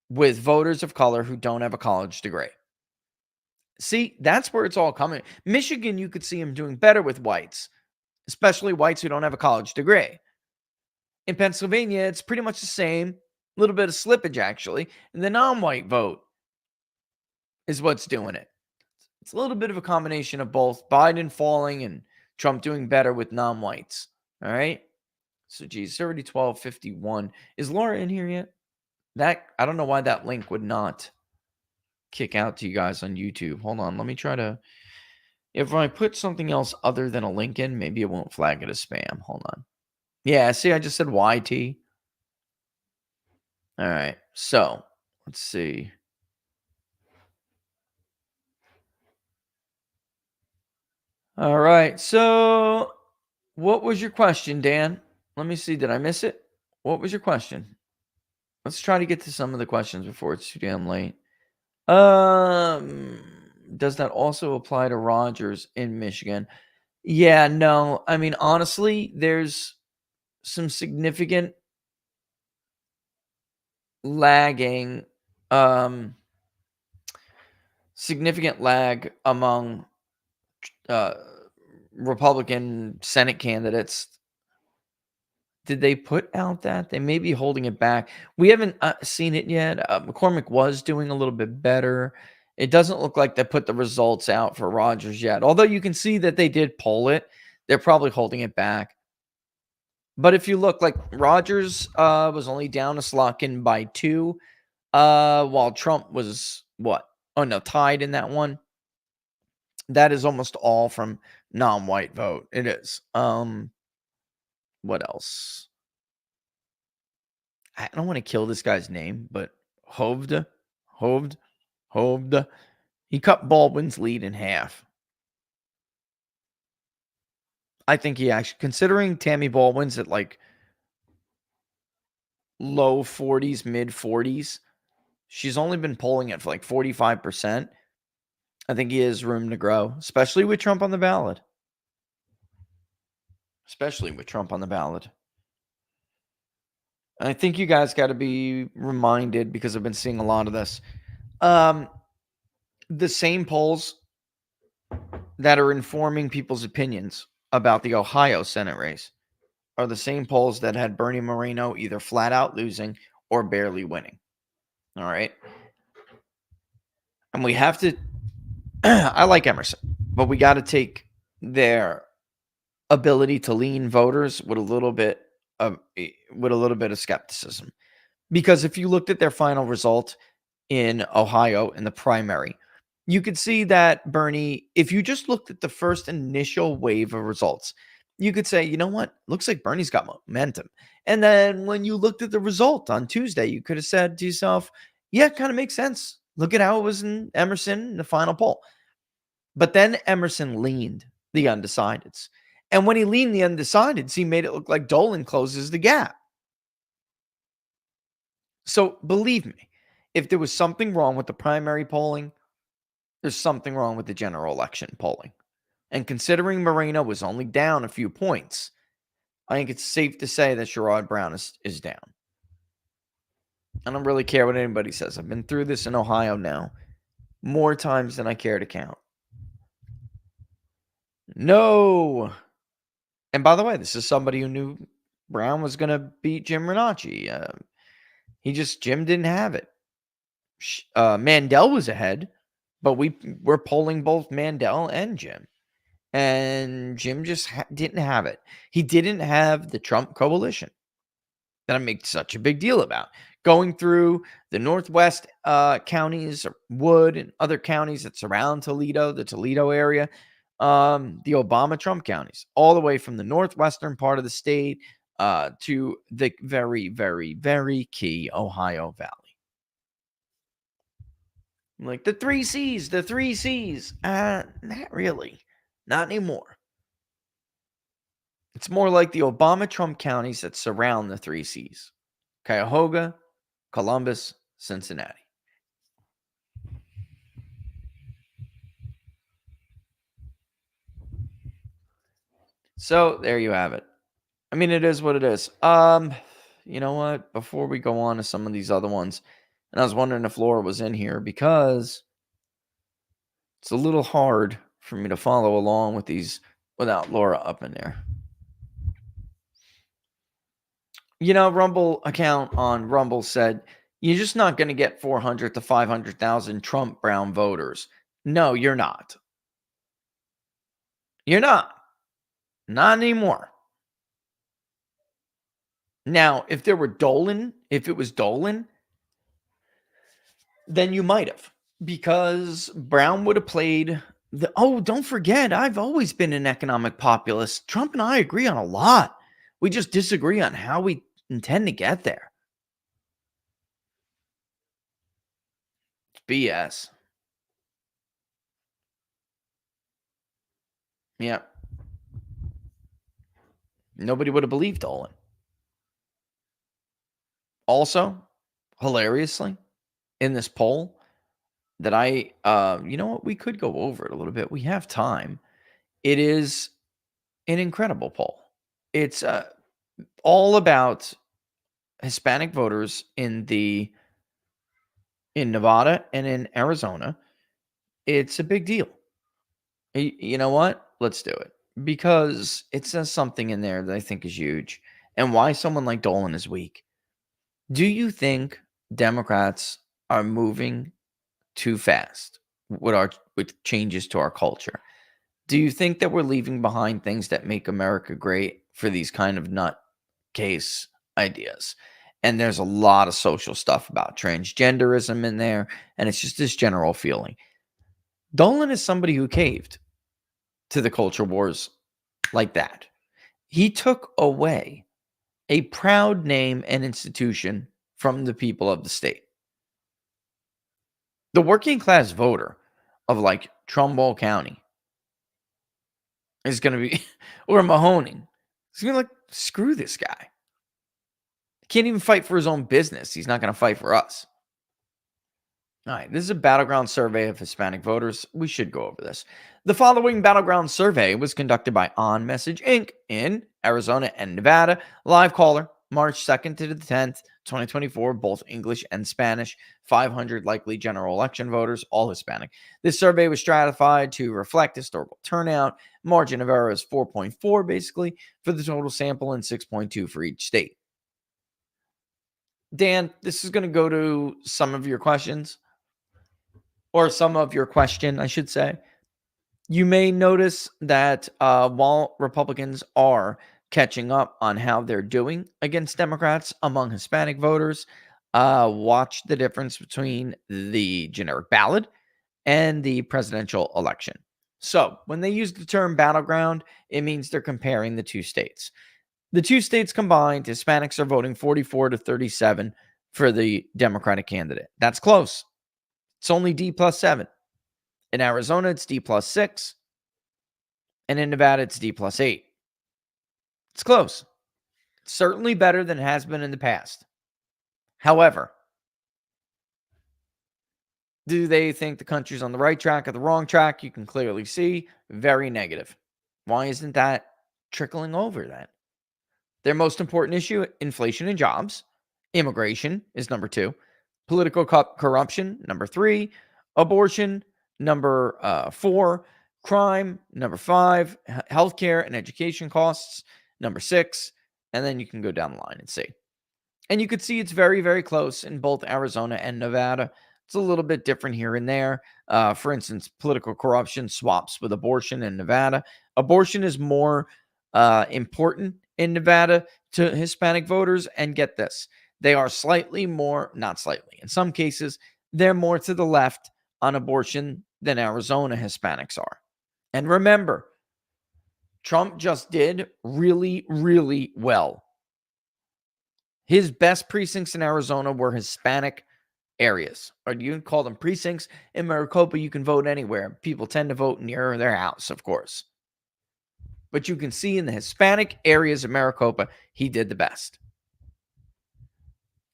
with voters of color who don't have a college degree. See, that's where it's all coming. Michigan, you could see him doing better with whites, especially whites who don't have a college degree. In Pennsylvania, it's pretty much the same, a little bit of slippage actually, and the non-white vote is what's doing it. It's a little bit of a combination of both Biden falling and Trump doing better with non-whites. All right. So, geez, 30-12-51. Is Laura in here yet? I don't know why that link would not kick out to you guys on YouTube. Hold on. Let me try to. If I put something else other than a link in, maybe it won't flag it as spam. Hold on. Yeah, see, I just said YT. All right. So, let's see. All right. So, what was your question, Dan? Let me see. Did I miss it? What was your question? Let's try to get to some of the questions before it's too damn late. Does that also apply to Rogers in Michigan? Yeah, no. I mean, honestly, there's some lagging, um, significant lag among uh, Republican Senate candidates Did they put out that? They may be holding it back. We haven't seen it yet. McCormick was doing a little bit better. It doesn't look like they put the results out for Rogers yet. Although you can see that they did poll it. They're probably holding it back. But if you look, like Rogers was only down a Slotkin by 2, while Trump was what? Oh no, tied in that one. That is almost all from non-white vote. It is. What else? I don't want to kill this guy's name, but Hovde, Hovde, Hovde. He cut Baldwin's lead in half. I think he actually, considering Tammy Baldwin's at like low 40s, mid 40s, she's only been polling at like 45%. I think he has room to grow, especially with Trump on the ballot. Especially with Trump on the ballot. I think you guys got to be reminded, because I've been seeing a lot of this. The same polls that are informing people's opinions about the Ohio Senate race are the same polls that had Bernie Moreno either flat out losing or barely winning. All right. And we have to, I like Emerson, but we got to take their ability to lean voters with a little bit of skepticism. Because if you looked at their final result in Ohio in the primary, you could see that Bernie, if you just looked at the first initial wave of results, you could say, you know what? Looks like Bernie's got momentum. And then when you looked at the result on Tuesday, you could have said to yourself, yeah, it kind of makes sense. Look at how it was in Emerson in the final poll. But then Emerson leaned the undecideds. And when he leaned the undecideds, he made it look like Dolan closes the gap. So believe me, if there was something wrong with the primary polling, there's something wrong with the general election polling. And considering Moreno was only down a few points, I think it's safe to say that Sherrod Brown is down. I don't really care what anybody says. I've been through this in Ohio now more times than I care to count. No. And by the way, this is somebody who knew Brown was going to beat Jim Renacci. Jim didn't have it. Mandel was ahead, but we're polling both Mandel and Jim. And Jim just didn't have it. He didn't have the Trump coalition that I make such a big deal about. Going through the Northwest counties, Wood, and other counties that surround Toledo, the Toledo area, the Obama-Trump counties, all the way from the northwestern part of the state to the very, very, very key Ohio Valley. Like the three C's. Not really. Not anymore. It's more like the Obama-Trump counties that surround the three C's. Cuyahoga, Columbus, Cincinnati. So there you have it. I mean, it is what it is. You know what? Before we go on to some of these other ones, and I was wondering if Laura was in here, because it's a little hard for me to follow along with these without Laura up in there. You know, Rumble account on Rumble said, you're just not going to get 400 to 500,000 Trump Brown voters. No, you're not. You're not. Not anymore. Now, if it was Dolan, then you might have, because Brown would have played don't forget, I've always been an economic populist. Trump and I agree on a lot. We just disagree on how we intend to get there. It's BS. Yeah. Nobody would have believed Dolan. Also, hilariously, in this poll that you know what? We could go over it a little bit. We have time. It is an incredible poll. It's all about Hispanic voters in Nevada and in Arizona. It's a big deal. You know what? Let's do it, because it says something in there that I think is huge. and why someone like Dolan is weak. Do you think Democrats are moving too fast with changes to our culture? Do you think that we're leaving behind things that make America great for these kind of nutcase ideas? And there's a lot of social stuff about transgenderism in there, and it's just this general feeling. Dolan is somebody who caved to the culture wars like that. He took away a proud name and institution from the people of the state. The working class voter of like Trumbull County is going to be, or Mahoning, is going to like, screw this guy. He can't even fight for his own business. He's not going to fight for us. All right, this is a battleground survey of Hispanic voters. We should go over this. The following battleground survey was conducted by On Message Inc. in Arizona and Nevada. Live caller, March 2nd to the 10th, 2024, both English and Spanish. 500 likely general election voters, all Hispanic. This survey was stratified to reflect historical turnout. Margin of error is 4.4, basically, for the total sample and 6.2 for each state. Dan, this is going to go to some of your questions. Or some of your question, I should say. You may notice that while Republicans are catching up on how they're doing against Democrats among Hispanic voters, watch the difference between the generic ballot and the presidential election. So when they use the term battleground, it means they're comparing the two states. The two states combined, Hispanics are voting 44 to 37 for the Democratic candidate. That's close. It's only D plus 7. In Arizona, it's D plus 6. And in Nevada, it's D plus 8. It's close. Certainly better than it has been in the past. However, do they think the country's on the right track or the wrong track? You can clearly see very negative. Why isn't that trickling over then? Their most important issue, inflation and jobs. Immigration is number 2. Political corruption, number 3. Abortion, number 4. Crime, number 5. Healthcare and education costs, number 6. And then you can go down the line and see. And you could see it's very, very close in both Arizona and Nevada. It's a little bit different here and there. For instance, political corruption swaps with abortion in Nevada. Abortion is more important in Nevada to Hispanic voters. And get this, they are slightly more, not slightly, in some cases, they're more to the left on abortion than Arizona Hispanics are. And remember, Trump just did really, really well. His best precincts in Arizona were Hispanic areas, or you can call them precincts. In Maricopa, you can vote anywhere. People tend to vote near their house, of course. But you can see in the Hispanic areas of Maricopa, he did the best.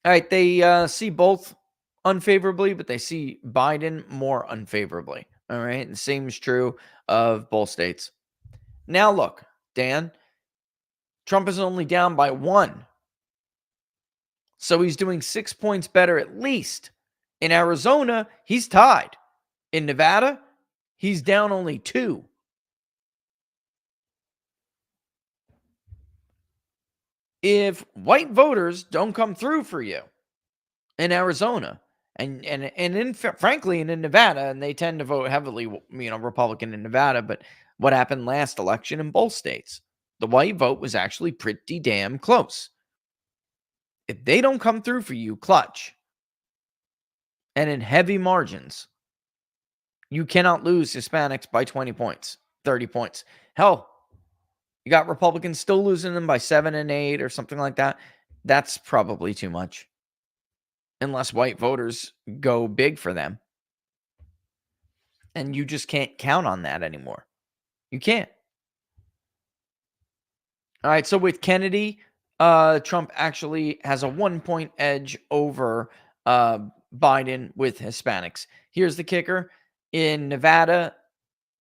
All right, they see both unfavorably, but they see Biden more unfavorably. All right, and the same is true of both states. Now look, Dan, Trump is only down by 1. So he's doing 6 points better at least. In Arizona, he's tied. In Nevada, he's down only 2. If white voters don't come through for you in Arizona, and frankly, in Nevada, and they tend to vote heavily, Republican in Nevada, but what happened last election in both states? The white vote was actually pretty damn close. If they don't come through for you, clutch, and in heavy margins, you cannot lose Hispanics by 20 points, 30 points. Hell, you got Republicans still losing them by 7 and 8 or something like that. That's probably too much. Unless white voters go big for them. And you just can't count on that anymore. You can't. All right, so with Kennedy, Trump actually has a 1-point edge over Biden with Hispanics. Here's the kicker. In Nevada,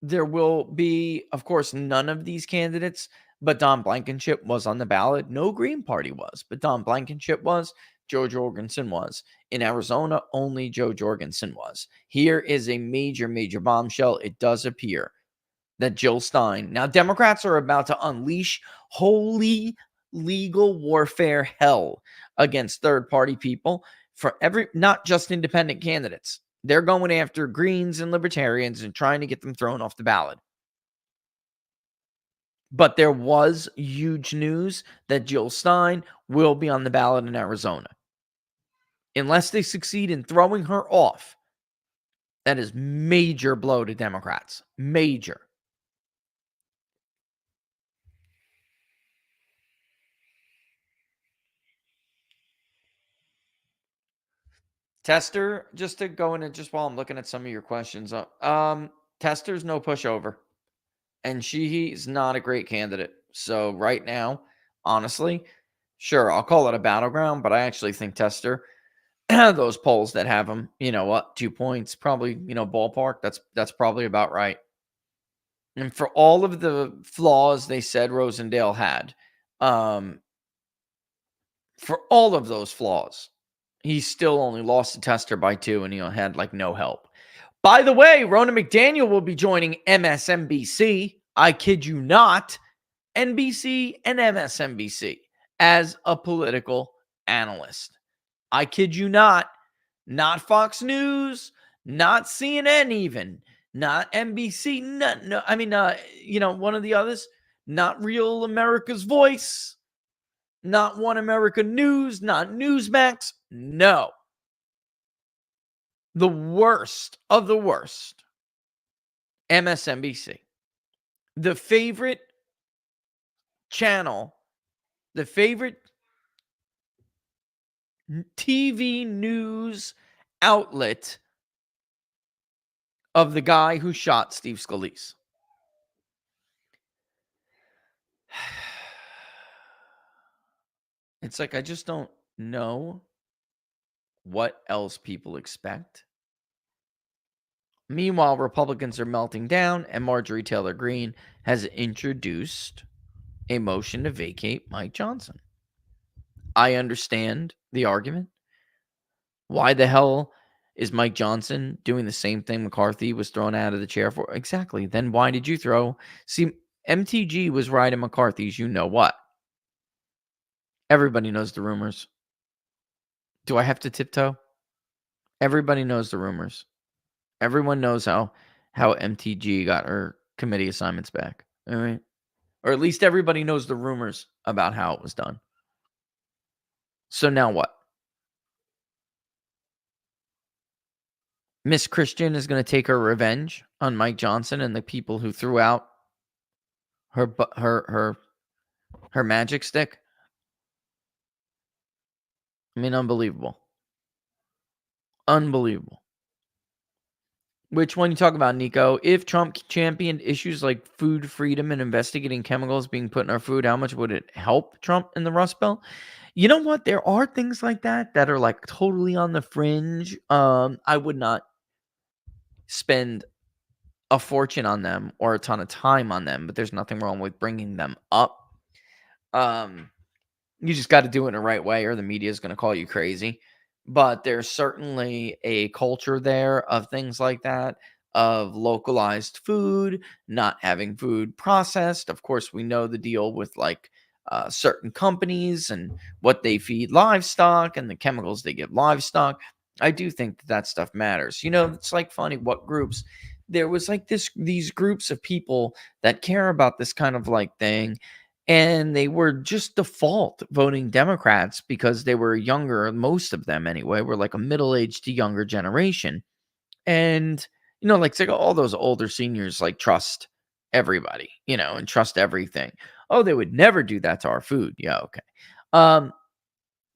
there will be, of course, none of these candidates, but Don Blankenship was on the ballot. No Green Party was, but Don Blankenship was. Joe Jorgensen was. In Arizona, only Joe Jorgensen was. Here is a major, major bombshell. It does appear that Jill Stein, now Democrats are about to unleash, holy legal warfare hell against third-party people for not just independent candidates. They're going after Greens and Libertarians and trying to get them thrown off the ballot. But there was huge news that Jill Stein will be on the ballot in Arizona. Unless they succeed in throwing her off, that is major blow to Democrats. Major. Tester, just to go in and just while I'm looking at some of your questions, Tester's no pushover, and she's not a great candidate. So right now, honestly, sure, I'll call it a battleground, but I actually think Tester, those polls that have him, 2 points, probably, ballpark. That's probably about right. And for all of the flaws they said Rosendale had, um, for all of those flaws, he still only lost to Tester by 2, and had like no help. By the way, Rona McDaniel will be joining MSNBC. I kid you not, NBC and MSNBC as a political analyst. I kid you not Fox News, not CNN, even not NBC. No, I mean, one of the others, not Real America's Voice. Not One America News, not Newsmax. No. The worst of the worst. MSNBC. The favorite channel, the favorite TV news outlet of the guy who shot Steve Scalise. It's like I just don't know what else people expect. Meanwhile, Republicans are melting down, and Marjorie Taylor Greene has introduced a motion to vacate Mike Johnson. I understand the argument. Why the hell is Mike Johnson doing the same thing McCarthy was thrown out of the chair for? Exactly. Then why did you throw? See, MTG was riding McCarthy's you know what. Everybody knows the rumors. Do I have to tiptoe? Everybody knows the rumors. Everyone knows how MTG got her committee assignments back. All right. Or at least everybody knows the rumors about how it was done. So now what? Miss Christian is going to take her revenge on Mike Johnson and the people who threw out her magic stick. I mean, unbelievable. Unbelievable. Which, when you talk about, Nico, if Trump championed issues like food freedom and investigating chemicals being put in our food, how much would it help Trump in the Rust Belt? You know what? There are things like that are like totally on the fringe. I would not spend a fortune on them or a ton of time on them, but there's nothing wrong with bringing them up. You just got to do it in the right way, or the media is going to call you crazy. But there's certainly a culture there of things like that, of localized food, not having food processed. Of course, we know the deal with like certain companies and what they feed livestock and the chemicals they give livestock. I do think that stuff matters. It's like funny what groups. There was like these groups of people that care about this kind of like thing. And they were just default voting Democrats because they were younger. Most of them, anyway, were like a middle-aged to younger generation. And, like all those older seniors, like trust everybody, and trust everything. Oh, they would never do that to our food. Yeah, okay.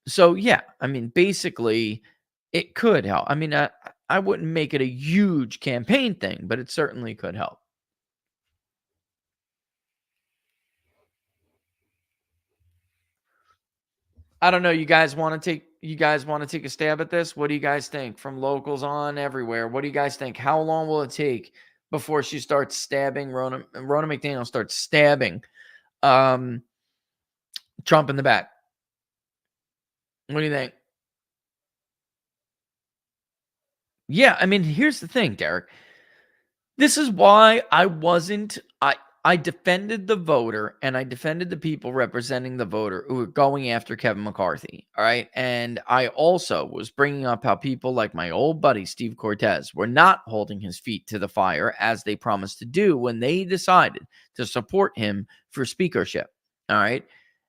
So, yeah, I mean, basically, it could help. I mean, I wouldn't make it a huge campaign thing, but it certainly could help. I don't know. You guys want to take a stab at this? What do you guys think? From locals on everywhere. What do you guys think? How long will it take before she starts stabbing Rona McDaniel starts stabbing Trump in the back? What do you think? Yeah, I mean, here's the thing, Derek. This is why I I defended the voter and I defended the people representing the voter who were going after Kevin McCarthy. All right. And I also was bringing up how people like my old buddy, Steve Cortez, were not holding his feet to the fire as they promised to do when they decided to support him for speakership. All right.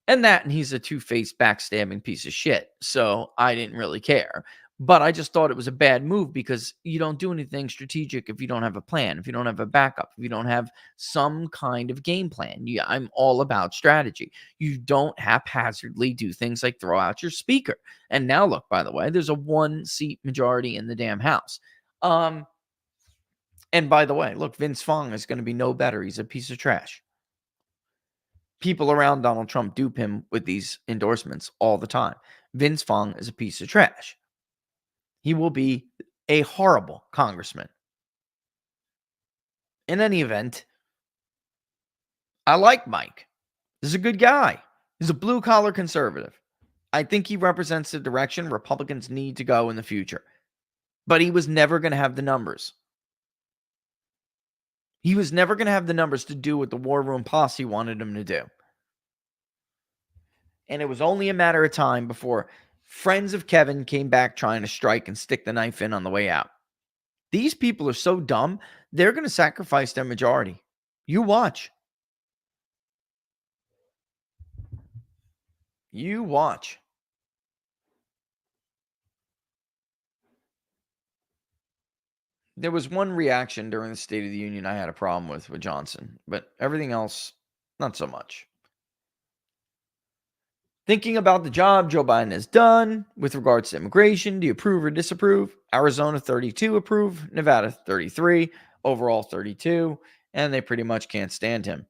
And he's a two-faced backstabbing piece of shit. So I didn't really care. But I just thought it was a bad move because you don't do anything strategic if you don't have a plan, if you don't have a backup, if you don't have some kind of game plan. I'm all about strategy. You don't haphazardly do things like throw out your speaker. And now look, by the way, there's a 1-seat majority in the damn House. And by the way, look, Vince Vaughn is going to be no better. He's a piece of trash. People around Donald Trump dupe him with these endorsements all the time. Vince Vaughn is a piece of trash. He will be a horrible congressman. In any event, I like Mike. He's a good guy. He's a blue-collar conservative. I think he represents the direction Republicans need to go in the future. But he was never going to have the numbers. He was never going to have the numbers to do what the War Room posse wanted him to do. And it was only a matter of time before friends of Kevin came back trying to strike and stick the knife in on the way out. These people are so dumb, they're going to sacrifice their majority. You watch. You watch. There was one reaction during the State of the Union I had a problem with Johnson, but everything else, not so much. Thinking about the job Joe Biden has done with regards to immigration, do you approve or disapprove? Arizona 32 approve, Nevada 33, overall 32, and they pretty much can't stand him.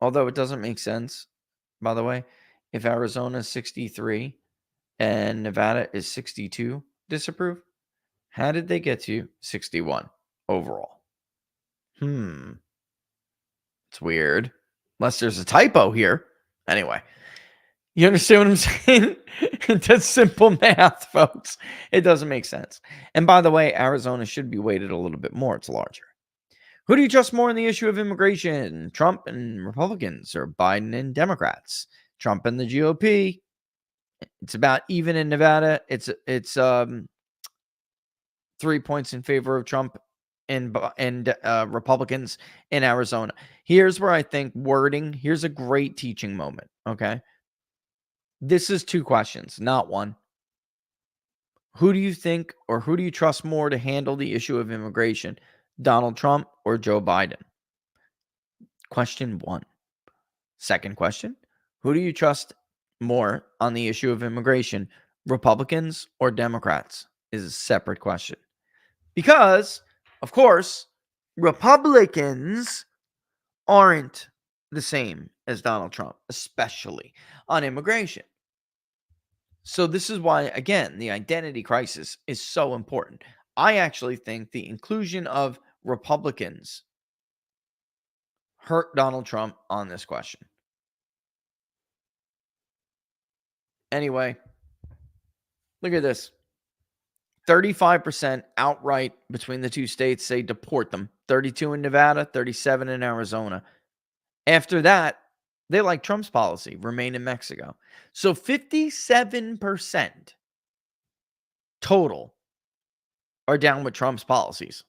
Although it doesn't make sense, by the way, if Arizona is 63 and Nevada is 62 disapprove, how did they get to 61 overall? It's weird. Unless there's a typo here. Anyway, you understand what I'm saying? That's simple math, folks. It doesn't make sense. And by the way, Arizona should be weighted a little bit more. It's larger. Who do you trust more on the issue of immigration? Trump and Republicans or Biden and Democrats? Trump and the GOP. It's about even in Nevada. It's 3 points in favor of Trump and Republicans in Arizona. Here's where I think wording, here's a great teaching moment, okay? This is 2 questions, not 1. Who do you think or who do you trust more to handle the issue of immigration? Donald Trump or Joe Biden? Question 1. Second question, who do you trust more on the issue of immigration? Republicans or Democrats? Is a separate question. Because, of course, Republicans aren't the same as Donald Trump, especially on immigration. So this is why, again, the identity crisis is so important. I actually think the inclusion of Republicans hurt Donald Trump on this question. Anyway, look at this. 35% outright between the 2 states say deport them. 32 in Nevada, 37 in Arizona. After that, they like Trump's policy, remain in Mexico. So 57% total are down with Trump's policies.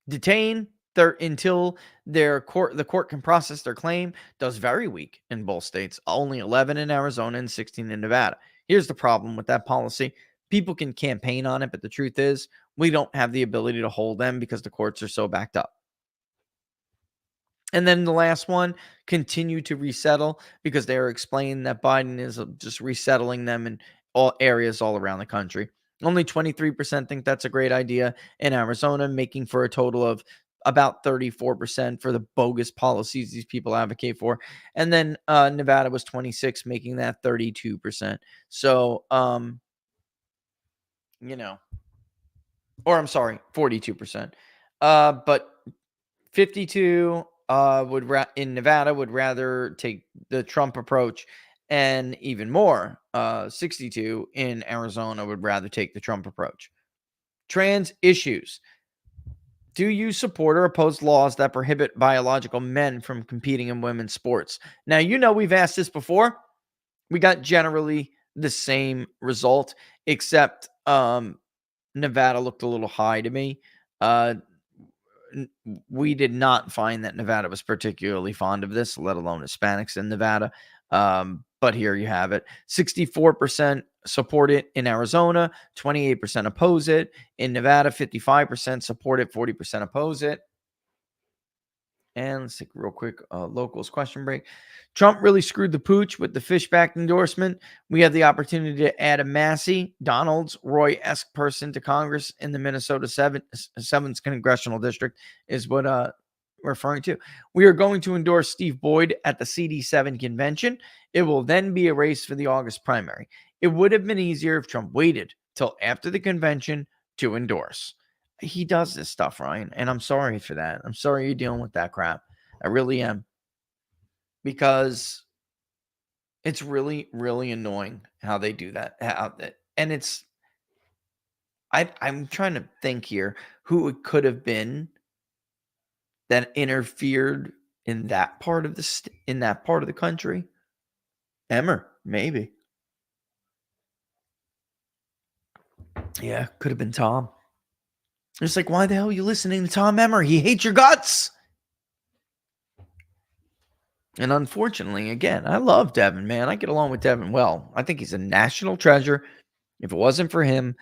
Detain until the court can process their claim. Does very weak in both states. Only 11 in Arizona and 16 in Nevada. Here's the problem with that policy. People can campaign on it, but the truth is we don't have the ability to hold them because the courts are so backed up. And then the last one, continue to resettle because they are explaining that Biden is just resettling them in all areas all around the country. Only 23% think that's a great idea in Arizona, making for a total of about 34% for the bogus policies these people advocate for. And then Nevada was 26, making that 32%. So, or I'm sorry, 42%. But 52 in Nevada would rather take the Trump approach, and even more, 62 in Arizona would rather take the Trump approach. Trans issues. Do you support or oppose laws that prohibit biological men from competing in women's sports? Now, we've asked this before. We got generally the same result, except Nevada looked a little high to me. Uh, we did not find that Nevada was particularly fond of this, let alone Hispanics in Nevada. But here you have it. 64% support it in Arizona, 28% oppose it. In Nevada, 55% support it, 40% oppose it. And let's take a real quick locals question break. Trump really screwed the pooch with the Fishback endorsement. We have the opportunity to add a Massey, Donalds, Roy-esque person to Congress in the Minnesota 7th Congressional District is what we're referring to. We are going to endorse Steve Boyd at the CD7 convention. It will then be a race for the August primary. It would have been easier if Trump waited till after the convention to endorse. He does this stuff, Ryan, and I'm sorry for that. I'm sorry you're dealing with that crap. I really am. Because it's really, really annoying how they do that. And I'm trying to think here who it could have been that interfered in that part of the country. Emmer, maybe. Yeah, could have been Tom. It's like, why the hell are you listening to Tom Emmer? He hates your guts. And unfortunately, again, I love Devin, man. I get along with Devin well. I think he's a national treasure. If it wasn't for him,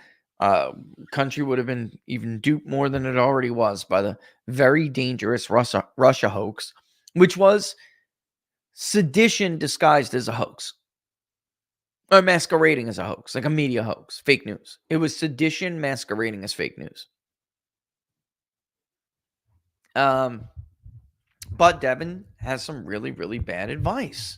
country would have been even duped more than it already was by the very dangerous Russia hoax, which was sedition disguised as a hoax. Or masquerading as a hoax, like a media hoax, fake news. It was sedition masquerading as fake news. But Devin has some really, really bad advice.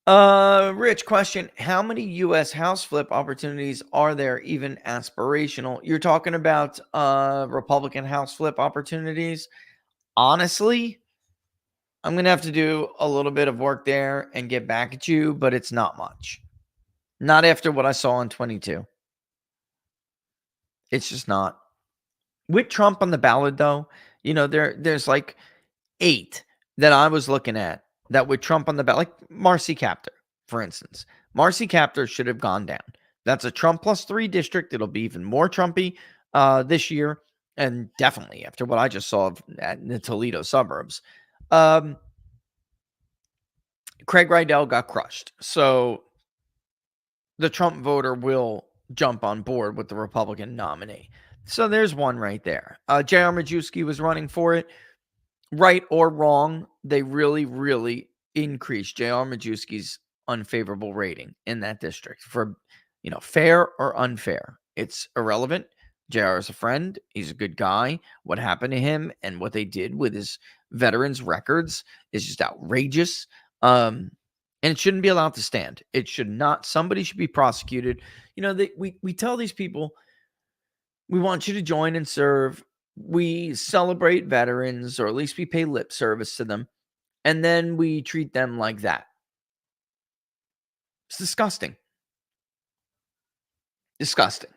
Rich question. How many U.S. house flip opportunities are there, even aspirational? You're talking about Republican house flip opportunities. Honestly, I'm going to have to do a little bit of work there and get back at you, but it's not much. Not after what I saw in 22. It's just not. With Trump on the ballot, though, there's like 8 that I was looking at that with Trump on the ballot, like Marcy Kaptur, for instance. Marcy Kaptur should have gone down. That's a Trump +3 district. It'll be even more Trumpy this year, and definitely after what I just saw in the Toledo suburbs. Craig Rydell got crushed. So the Trump voter will jump on board with the Republican nominee. So there's one right there. J.R. Majewski was running for it. Right or wrong, they really, really increased J.R. Majewski's unfavorable rating in that district for, fair or unfair. It's irrelevant. JR is a friend. He's a good guy. What happened to him and what they did with his veterans records is just outrageous. And it shouldn't be allowed to stand. It should not. Somebody should be prosecuted. We tell these people, we want you to join and serve. We celebrate veterans, or at least we pay lip service to them. And then we treat them like that. It's disgusting. Disgusting.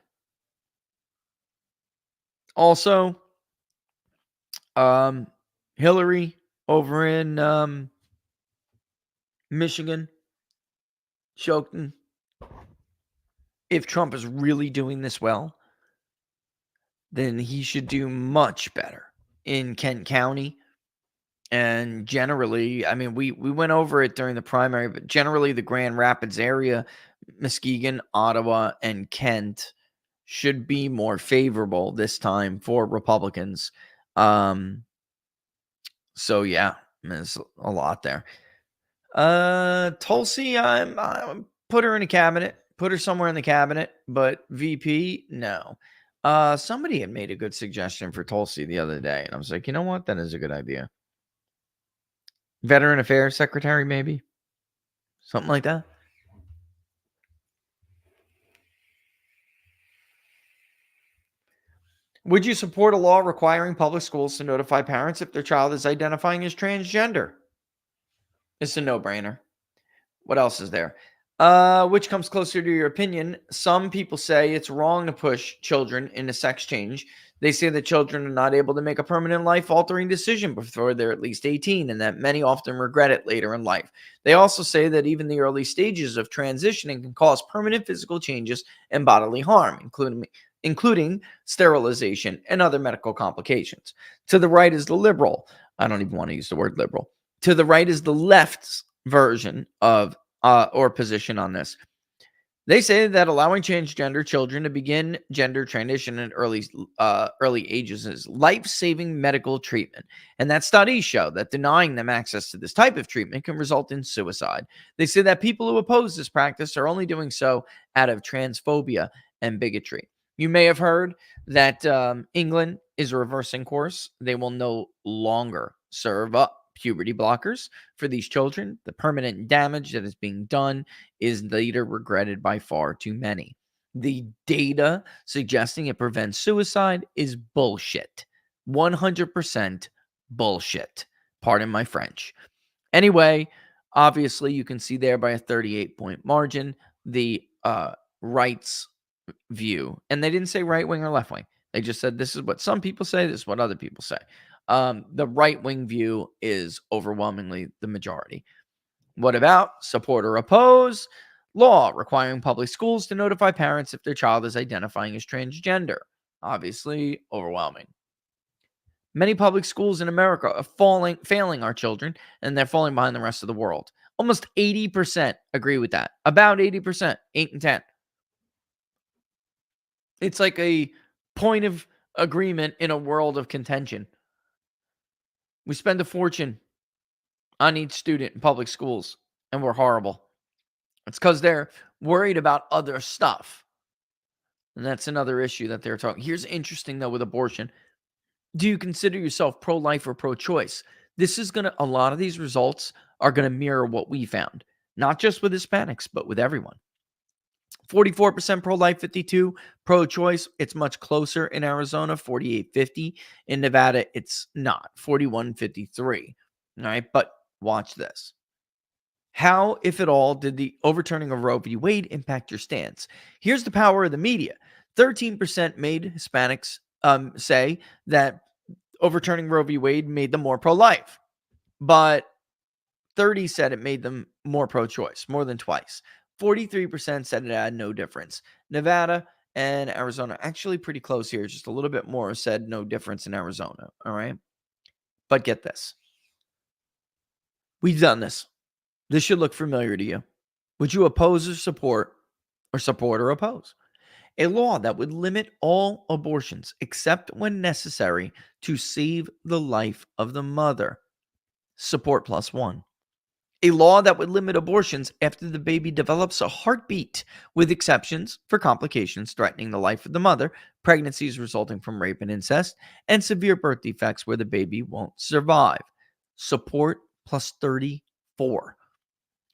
Also, Hillary over in Michigan, Shokin. If Trump is really doing this well, then he should do much better in Kent County. And generally, I mean, we went over it during the primary, but generally the Grand Rapids area, Muskegon, Ottawa, and Kent should be more favorable this time for Republicans. So yeah, there's a lot there. Tulsi, I'm put her in a cabinet, put her somewhere in the cabinet, but VP, no. Somebody had made a good suggestion for Tulsi the other day, and I was like, you know what? That is a good idea. Veteran Affairs Secretary, maybe? Something like that. Would you support a law requiring public schools to notify parents if their child is identifying as transgender? It's a no-brainer. What else is there? Which comes closer to your opinion? Some people say it's wrong to push children into sex change. They say that children are not able to make a permanent life altering decision before they're at least 18, and that many often regret it later in life. They also say that even the early stages of transitioning can cause permanent physical changes and bodily harm, including sterilization and other medical complications. To the right is the liberal. I don't even want to use the word liberal. To the right is the left's version of or position on this. They say that allowing transgender children to begin gender transition at early ages is life-saving medical treatment, and that studies show that denying them access to this type of treatment can result in suicide. They say that people who oppose this practice are only doing so out of transphobia and bigotry. You may have heard that England is reversing course. They will no longer serve up puberty blockers for these children. The permanent damage that is being done is later regretted by far too many. The data suggesting it prevents suicide is bullshit. 100% bullshit. Pardon my French. Anyway, obviously, you can see there by a 38-point margin the rights view. And they didn't say right wing or left wing. They just said this is what some people say, this is what other people say. The right wing view is overwhelmingly the majority. What about support or oppose? Law requiring public schools to notify parents if their child is identifying as transgender. Obviously, overwhelming. Many public schools in America are failing our children, and they're falling behind the rest of the world. Almost 80% agree with that. About 80%, 8 and 10. It's like a point of agreement in a world of contention. We spend a fortune on each student in public schools, and we're horrible. It's because they're worried about other stuff. And that's another issue that they're talking. Here's interesting, though, with abortion. Do you consider yourself pro-life or pro-choice? This is going to, a lot of these results are going to mirror what we found, not just with Hispanics, but with everyone. 44% pro-life, 52 pro-choice. It's much closer in Arizona, 48-50. In Nevada, it's not, 41-53. All right, but watch this. How, if at all, did the overturning of Roe v. Wade impact your stance? Here's the power of the media. 13% made Hispanics say that overturning Roe v. Wade made them more pro-life, but 30 said it made them more pro-choice, more than twice. 43% said it had no difference. Nevada and Arizona actually pretty close here. Just a little bit more said no difference in Arizona. All right. But get this. We've done this. This should look familiar to you. Would you oppose or support or oppose? A law that would limit all abortions except when necessary to save the life of the mother. Support +1. A law that would limit abortions after the baby develops a heartbeat, with exceptions for complications threatening the life of the mother, pregnancies resulting from rape and incest, and severe birth defects where the baby won't survive. Support +34.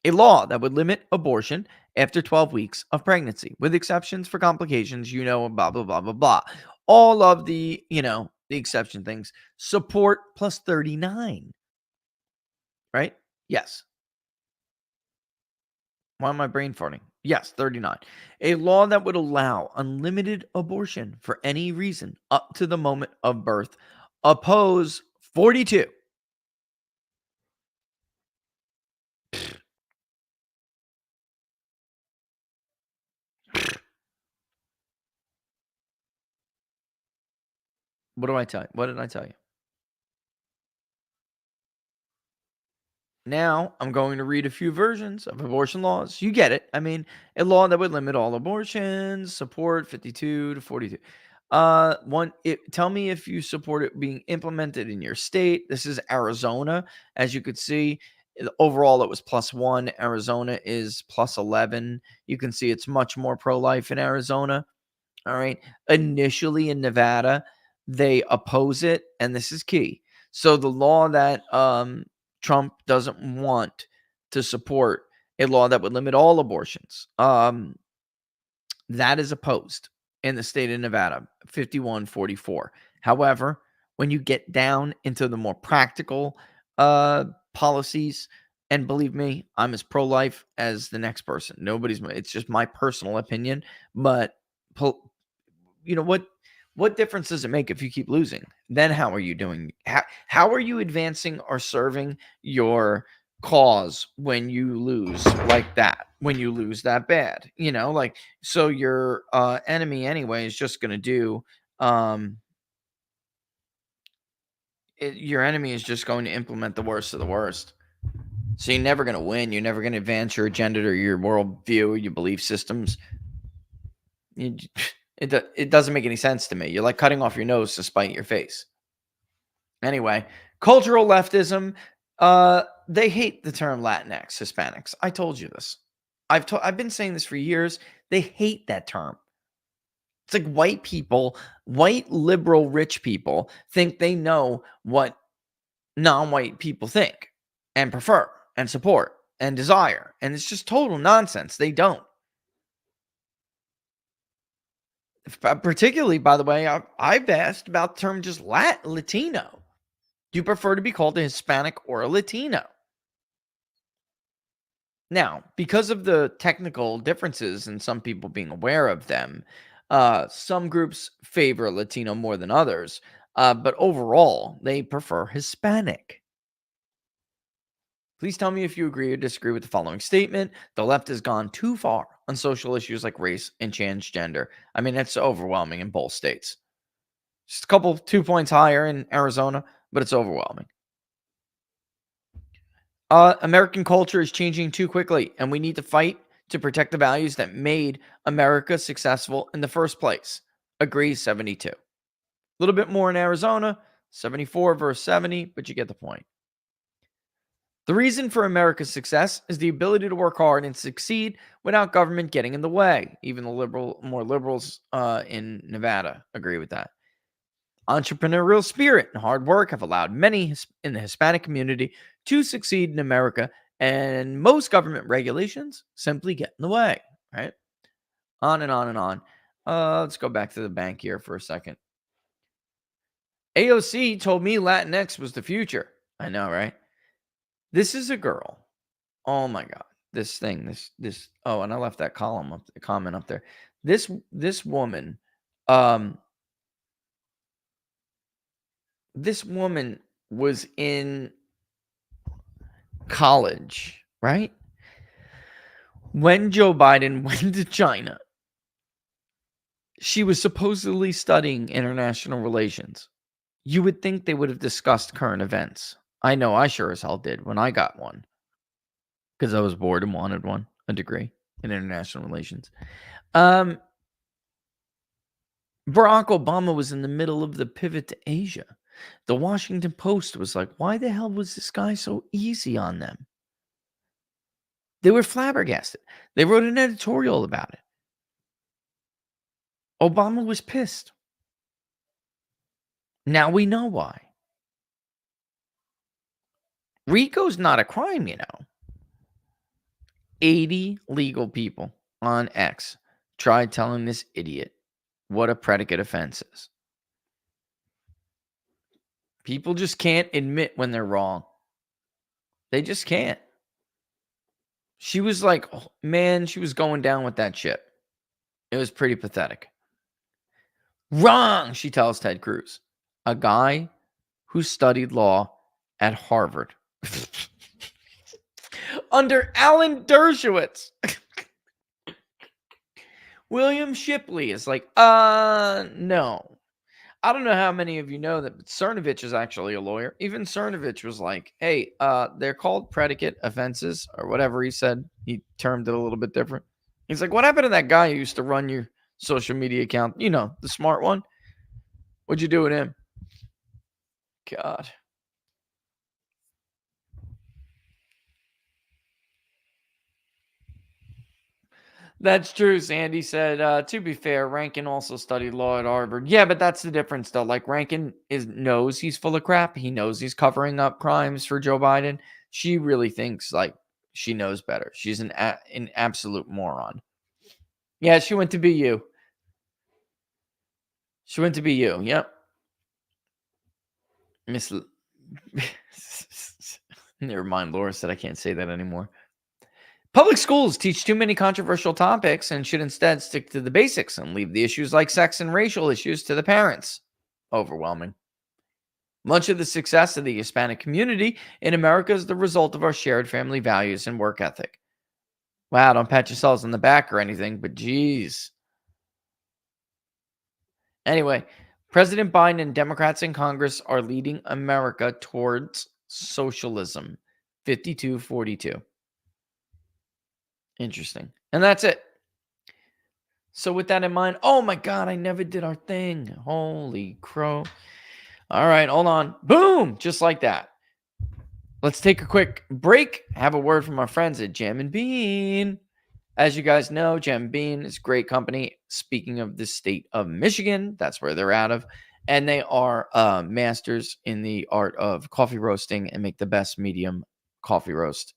A law that would limit abortion after 12 weeks of pregnancy, with exceptions for complications, blah, blah, blah, blah, blah. All of the, the exception things. Support +39. Right? Yes. Why am I brain farting? Yes, 39. A law that would allow unlimited abortion for any reason up to the moment of birth. Oppose 42. What do I tell you? What did I tell you? Now, I'm going to read a few versions of abortion laws. You get it. I mean, a law that would limit all abortions, support 52 to 42. Tell me if you support it being implemented in your state. This is Arizona. As you could see, overall it was +1. Arizona is +11. You can see it's much more pro-life in Arizona. All right. Initially in Nevada, they oppose it, and this is key. So the law that Trump doesn't want to support, a law that would limit all abortions, that is opposed in the state of Nevada, 51-44. However, when you get down into the more practical policies And believe me, I'm as pro-life as the next person. It's just my personal opinion, but you know what difference does it make if you keep losing? Then how are you doing? How are you advancing or serving your cause when you lose like that? When you lose that bad, like, so your enemy anyway is just going to do your enemy is just going to implement the worst of the worst. So you're never going to win. You're never going to advance your agenda or your worldview or your belief systems. It doesn't make any sense to me. You're like cutting off your nose to spite your face. Anyway, cultural leftism. They hate the term Latinx, Hispanics. I told you this. I've been saying this for years. They hate that term. It's like white people, white liberal rich people think they know what non-white people think and prefer and support and desire. And it's just total nonsense. They don't. Particularly, by the way, I've asked about the term just Latino. Do you prefer to be called a Hispanic or a Latino? Now, because of the technical differences and some people being aware of them, some groups favor Latino more than others. But overall, they prefer Hispanic. Please tell me if you agree or disagree with the following statement. The left has gone too far on social issues like race and transgender. I mean, it's overwhelming in both states. Just a couple, 2 points higher in Arizona, but it's overwhelming. American culture is changing too quickly, and we need to fight to protect the values that made America successful in the first place. Agrees 72. A little bit more in Arizona, 74 versus 70, but you get the point. The reason for America's success is the ability to work hard and succeed without government getting in the way. Even the more liberals in Nevada agree with that. Entrepreneurial spirit and hard work have allowed many in the Hispanic community to succeed in America, and most government regulations simply get in the way, right? On and on and on. Let's go back to the bank here for a second. AOC told me Latinx was the future. I know, right? This is a girl. Oh my God. This thing, this. Oh, and I left that comment up there. This woman, this woman was in college, right? When Joe Biden went to China, she was supposedly studying international relations. You would think they would have discussed current events. I know I sure as hell did when I got one, because I was bored and wanted one, a degree in international relations. Barack Obama was in the middle of the pivot to Asia. The Washington Post was like, why the hell was this guy so easy on them? They were flabbergasted. They wrote an editorial about it. Obama was pissed. Now we know why. RICO's not a crime, 80 legal people on X tried telling this idiot what a predicate offense is. People just can't admit when they're wrong. They just can't. She was like, oh, man, she was going down with that shit. It was pretty pathetic. Wrong, she tells Ted Cruz, a guy who studied law at Harvard under Alan Dershowitz. William Shipley is like, no. I don't know how many of you know that, but Cernovich is actually a lawyer. Even Cernovich was like, hey, they're called predicate offenses or whatever he said. He termed it a little bit different. He's like, what happened to that guy who used to run your social media account? You know, the smart one. What'd you do with him? God. That's true, Sandy said. To be fair, Rankin also studied law at Harvard. Yeah, but that's the difference, though. Like, Rankin knows he's full of crap. He knows he's covering up crimes for Joe Biden. She really thinks, like, she knows better. She's an absolute moron. Yeah, she went to BU. She went to BU. Yep. Miss Never mind, Laura said I can't say that anymore. Public schools teach too many controversial topics and should instead stick to the basics and leave the issues like sex and racial issues to the parents. Overwhelming. Much of the success of the Hispanic community in America is the result of our shared family values and work ethic. Wow, don't pat yourselves on the back or anything, but geez. Anyway, President Biden and Democrats in Congress are leading America towards socialism. 52-42. Interesting. And that's it. So with that in mind, oh my God, I never did our thing. Holy crow. All right, hold on. Boom, just like that. Let's take a quick break. Have a word from our friends at Jam and Bean. As you guys know, Jam and Bean is a great company. Speaking of the state of Michigan, that's where they're out of. And they are masters in the art of coffee roasting and make the best medium roast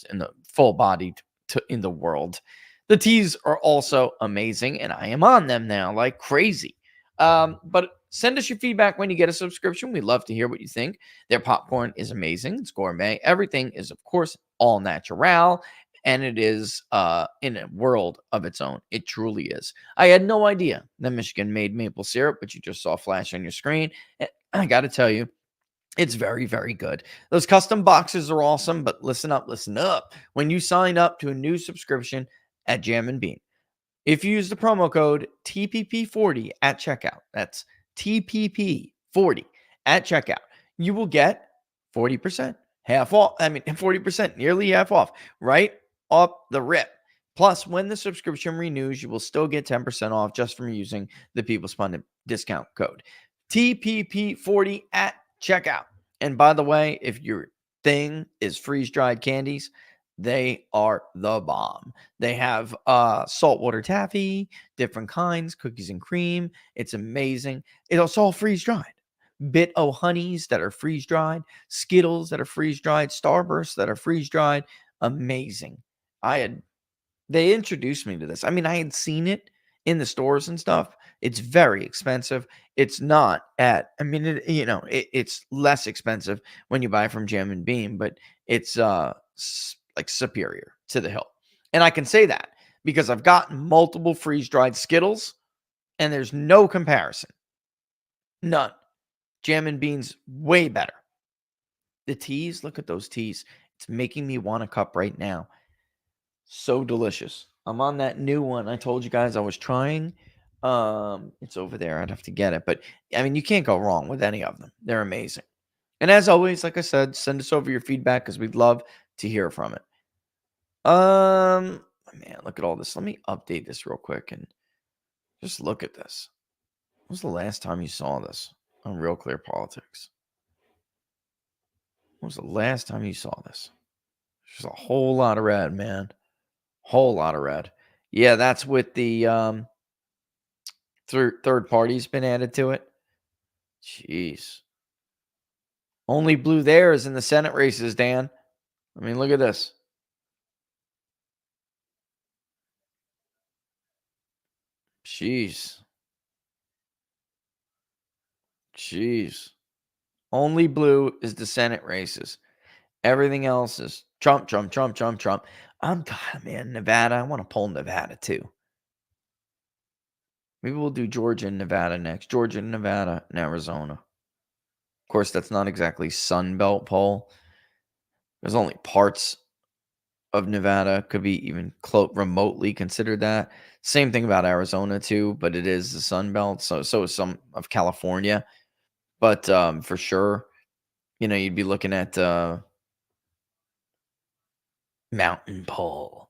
in the full bodied in the world. The teas are also amazing, and I am on them now like crazy. But send us your feedback when you get a subscription. We'd love to hear what you think. Their popcorn is amazing. It's gourmet. Everything is, of course, all natural. And it is in a world of its own. It truly is. I had no idea that Michigan made maple syrup, but you just saw a flash on your screen. And I got to tell you, it's very, very good. Those custom boxes are awesome, but listen up, listen up. When you sign up to a new subscription at Jam and Bean, if you use the promo code TPP40 at checkout, that's TPP40 at checkout, you will get 40%, half off. 40%, nearly half off, right off the rip. Plus, when the subscription renews, you will still get 10% off just from using the People's Pundit discount code TPP40 at checkout. And by the way, if your thing is freeze-dried candies, they are the bomb. They have saltwater taffy, different kinds, cookies and cream. It's amazing. It's all freeze-dried. Bit O honeys that are freeze-dried, Skittles that are freeze-dried, Starbursts that are freeze-dried. Amazing. They introduced me to this. I mean, I had seen it in the stores and stuff. It's very expensive. It's not it's less expensive when you buy from Jam and Beam, but it's like superior to the hill. And I can say that because I've gotten multiple freeze-dried Skittles and there's no comparison. None. Jam and Bean's way better. The teas, look at those teas. It's making me want a cup right now. So delicious. I'm on that new one. I told you guys I was trying. It's over there. I'd have to get it. But I mean, you can't go wrong with any of them. They're amazing. And as always, like I said, send us over your feedback because we'd love to hear from it. Man, look at all this. Let me update this real quick and just look at this. When was the last time you saw this on Real Clear Politics? When was the last time you saw this? There's a whole lot of red, man. Whole lot of red. Yeah, that's with the third party's been added to it. Jeez. Only blue there is in the Senate races, Dan. I mean, look at this. Jeez. Only blue is the Senate races. Everything else is Trump, Trump, Trump, Trump, Trump. Man, Nevada. I want to pull Nevada too. Maybe we'll do Georgia and Nevada next. Georgia, Nevada, and Arizona. Of course, that's not exactly Sun Belt poll. There's only parts of Nevada could be even remotely considered that. Same thing about Arizona too, but it is the Sun Belt. So is some of California. But for sure, you'd be looking at Mountain Poll.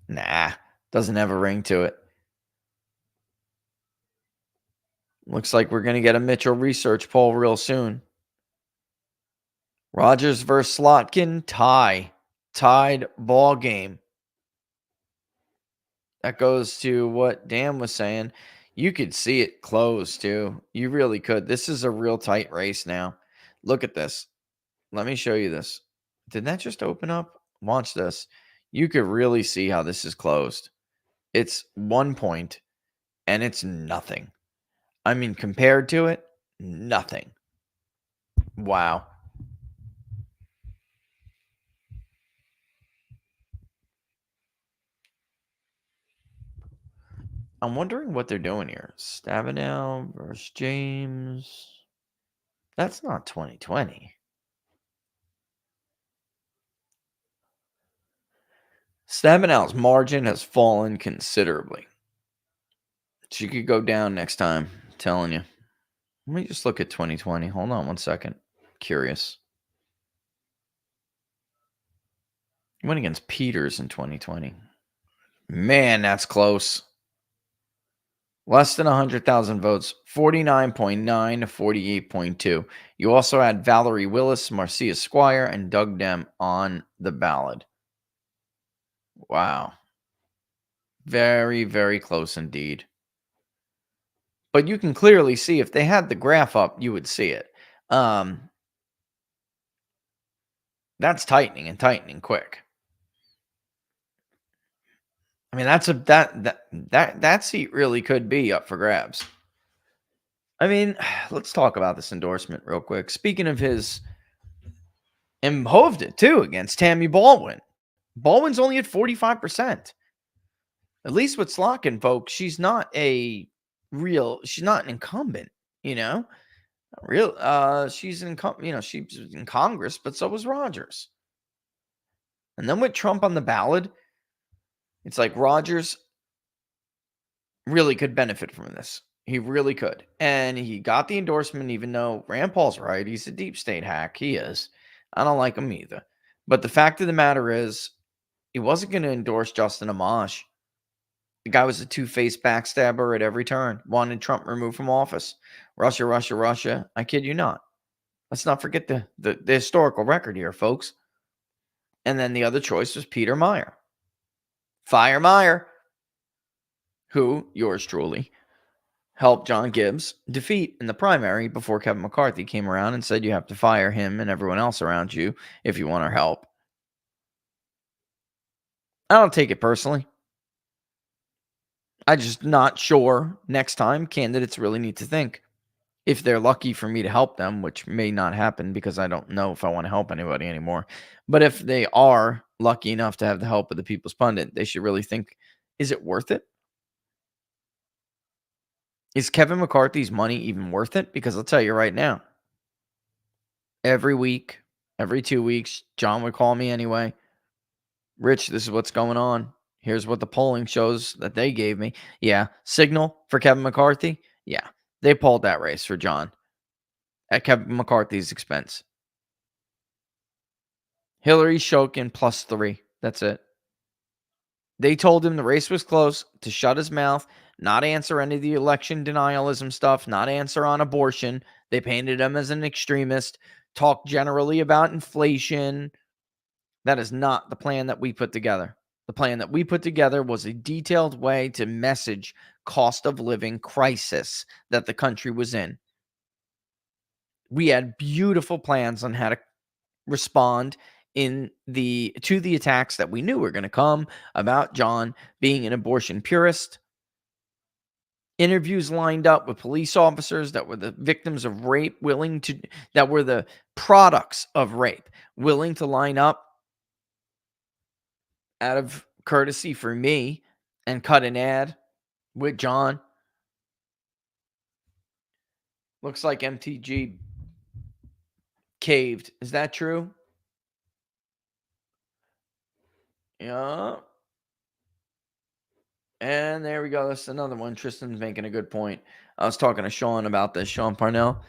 Nah, doesn't have a ring to it. Looks like we're going to get a Mitchell research poll real soon. Rogers versus Slotkin, tied ball game. That goes to what Dan was saying. You could see it close too. You really could. This is a real tight race now. Look at this. Let me show you this. Did that just open up? Watch this. You could really see how this is closed. It's 1 point and it's nothing. I mean, compared to it, nothing. Wow. I'm wondering what they're doing here. Stabenow versus James. That's not 2020. Stabenow's margin has fallen considerably. She could go down next time. I'm telling you. Let me just look at 2020. Hold on one second. Curious. Went against Peters in 2020. Man, that's close. Less than 100,000 votes, 49.9 to 48.2. You also had Valerie Willis, Marcia Squire, and Doug Dem on the ballot. Wow. Very, very close indeed. But you can clearly see if they had the graph up, you would see it. That's tightening and tightening quick. I mean, that seat really could be up for grabs. I mean, let's talk about this endorsement real quick. Speaking of his, and hoved it too against Tammy Baldwin. Baldwin's only at 45%. At least with Slotkin, folks, she's not she's not an incumbent, you know? She's she's in Congress, but so was Rogers. And then with Trump on the ballot, it's like Rogers really could benefit from this. He really could. And he got the endorsement, even though Rand Paul's right. He's a deep state hack. He is. I don't like him either. But the fact of the matter is, he wasn't going to endorse Justin Amash. The guy was a two-faced backstabber at every turn. Wanted Trump removed from office. Russia, Russia, Russia. I kid you not. Let's not forget the historical record here, folks. And then the other choice was Peter Meyer. Fire Meyer, who, yours truly, helped John Gibbs defeat in the primary before Kevin McCarthy came around and said you have to fire him and everyone else around you if you want our help. I don't take it personally. I'm just not sure next time candidates really need to think. If they're lucky for me to help them, which may not happen because I don't know if I want to help anybody anymore. But if they are lucky enough to have the help of the People's Pundit, they should really think, is it worth it? Is Kevin McCarthy's money even worth it? Because I'll tell you right now, every week, every 2 weeks, John would call me anyway. Rich, this is what's going on. Here's what the polling shows that they gave me. Yeah. Signal for Kevin McCarthy. Yeah. They pulled that race for John at Kevin McCarthy's expense. Hillary Shokin +3. That's it. They told him the race was close, to shut his mouth, not answer any of the election denialism stuff, not answer on abortion. They painted him as an extremist, talk generally about inflation. That is not the plan that we put together. The plan that we put together was a detailed way to message cost of living crisis that the country was in. We had beautiful plans on how to respond to the attacks that we knew were going to come about John being an abortion purist. Interviews lined up with police officers that were the victims of rape, that were the products of rape, willing to line up out of courtesy for me and cut an ad with John. Looks like MTG caved. Is that true? Yeah. And there we go. That's another one. Tristan's making a good point. I was talking to Sean about this, Sean Parnell.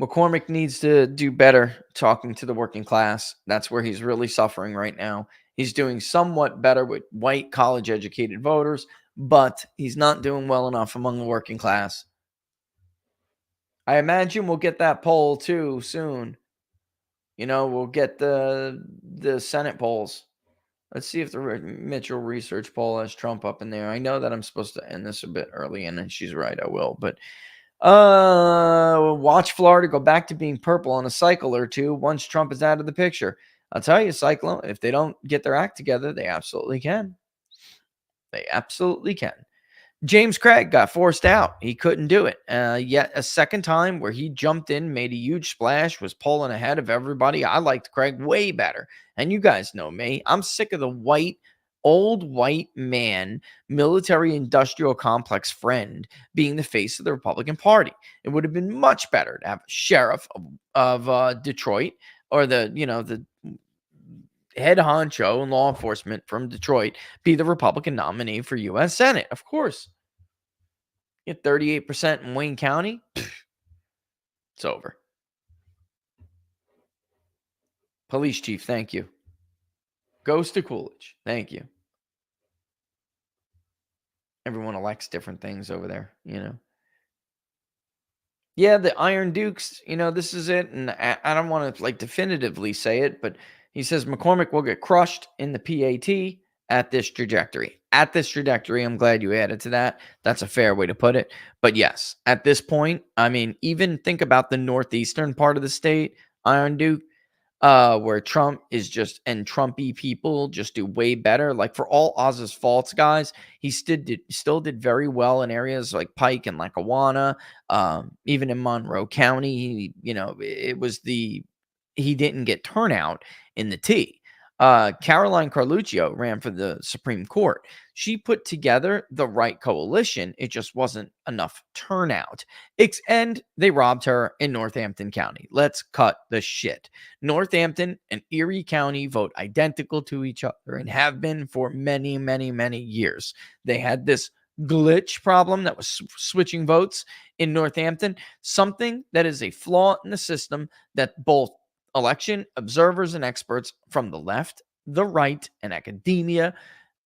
McCormick needs to do better talking to the working class. That's where he's really suffering right now. He's doing somewhat better with white college-educated voters, but he's not doing well enough among the working class. I imagine we'll get that poll too soon. We'll get the Senate polls. Let's see if the Mitchell Research poll has Trump up in there. I know that I'm supposed to end this a bit early, and she's right, I will. But watch Florida go back to being purple on a cycle or two once Trump is out of the picture. I'll tell you, Cyclone, if they don't get their act together, they absolutely can. They absolutely can. James Craig got forced out. He couldn't do it. Yet a second time where he jumped in, made a huge splash, was pulling ahead of everybody. I liked Craig way better. And you guys know me. I'm sick of the white, old white man, military industrial complex friend being the face of the Republican Party. It would have been much better to have a sheriff of Detroit, or the head honcho in law enforcement from Detroit, be the Republican nominee for U.S. Senate. Of course. Get 38% in Wayne County, it's over. Police chief, thank you. Goes to Coolidge. Thank you. Everyone elects different things over there. Yeah, the Iron Dukes, this is it. And I don't want to definitively say it, but he says McCormick will get crushed in the PAT at this trajectory. At this trajectory, I'm glad you added to that. That's a fair way to put it. But yes, at this point, I mean, even think about the northeastern part of the state, Iron Duke, where Trump is just, and Trumpy people just do way better. Like, for all Oz's faults, guys, he still did very well in areas like Pike and Lackawanna, even in Monroe County. He didn't get turnout in the T. Caroline Carluccio ran for the Supreme Court. She put together the right coalition. It just wasn't enough turnout. And they robbed her in Northampton County. Let's cut the shit. Northampton and Erie County vote identical to each other and have been for many, many, many years. They had this glitch problem that was switching votes in Northampton, something that is a flaw in the system that both election observers and experts from the left, the right, and academia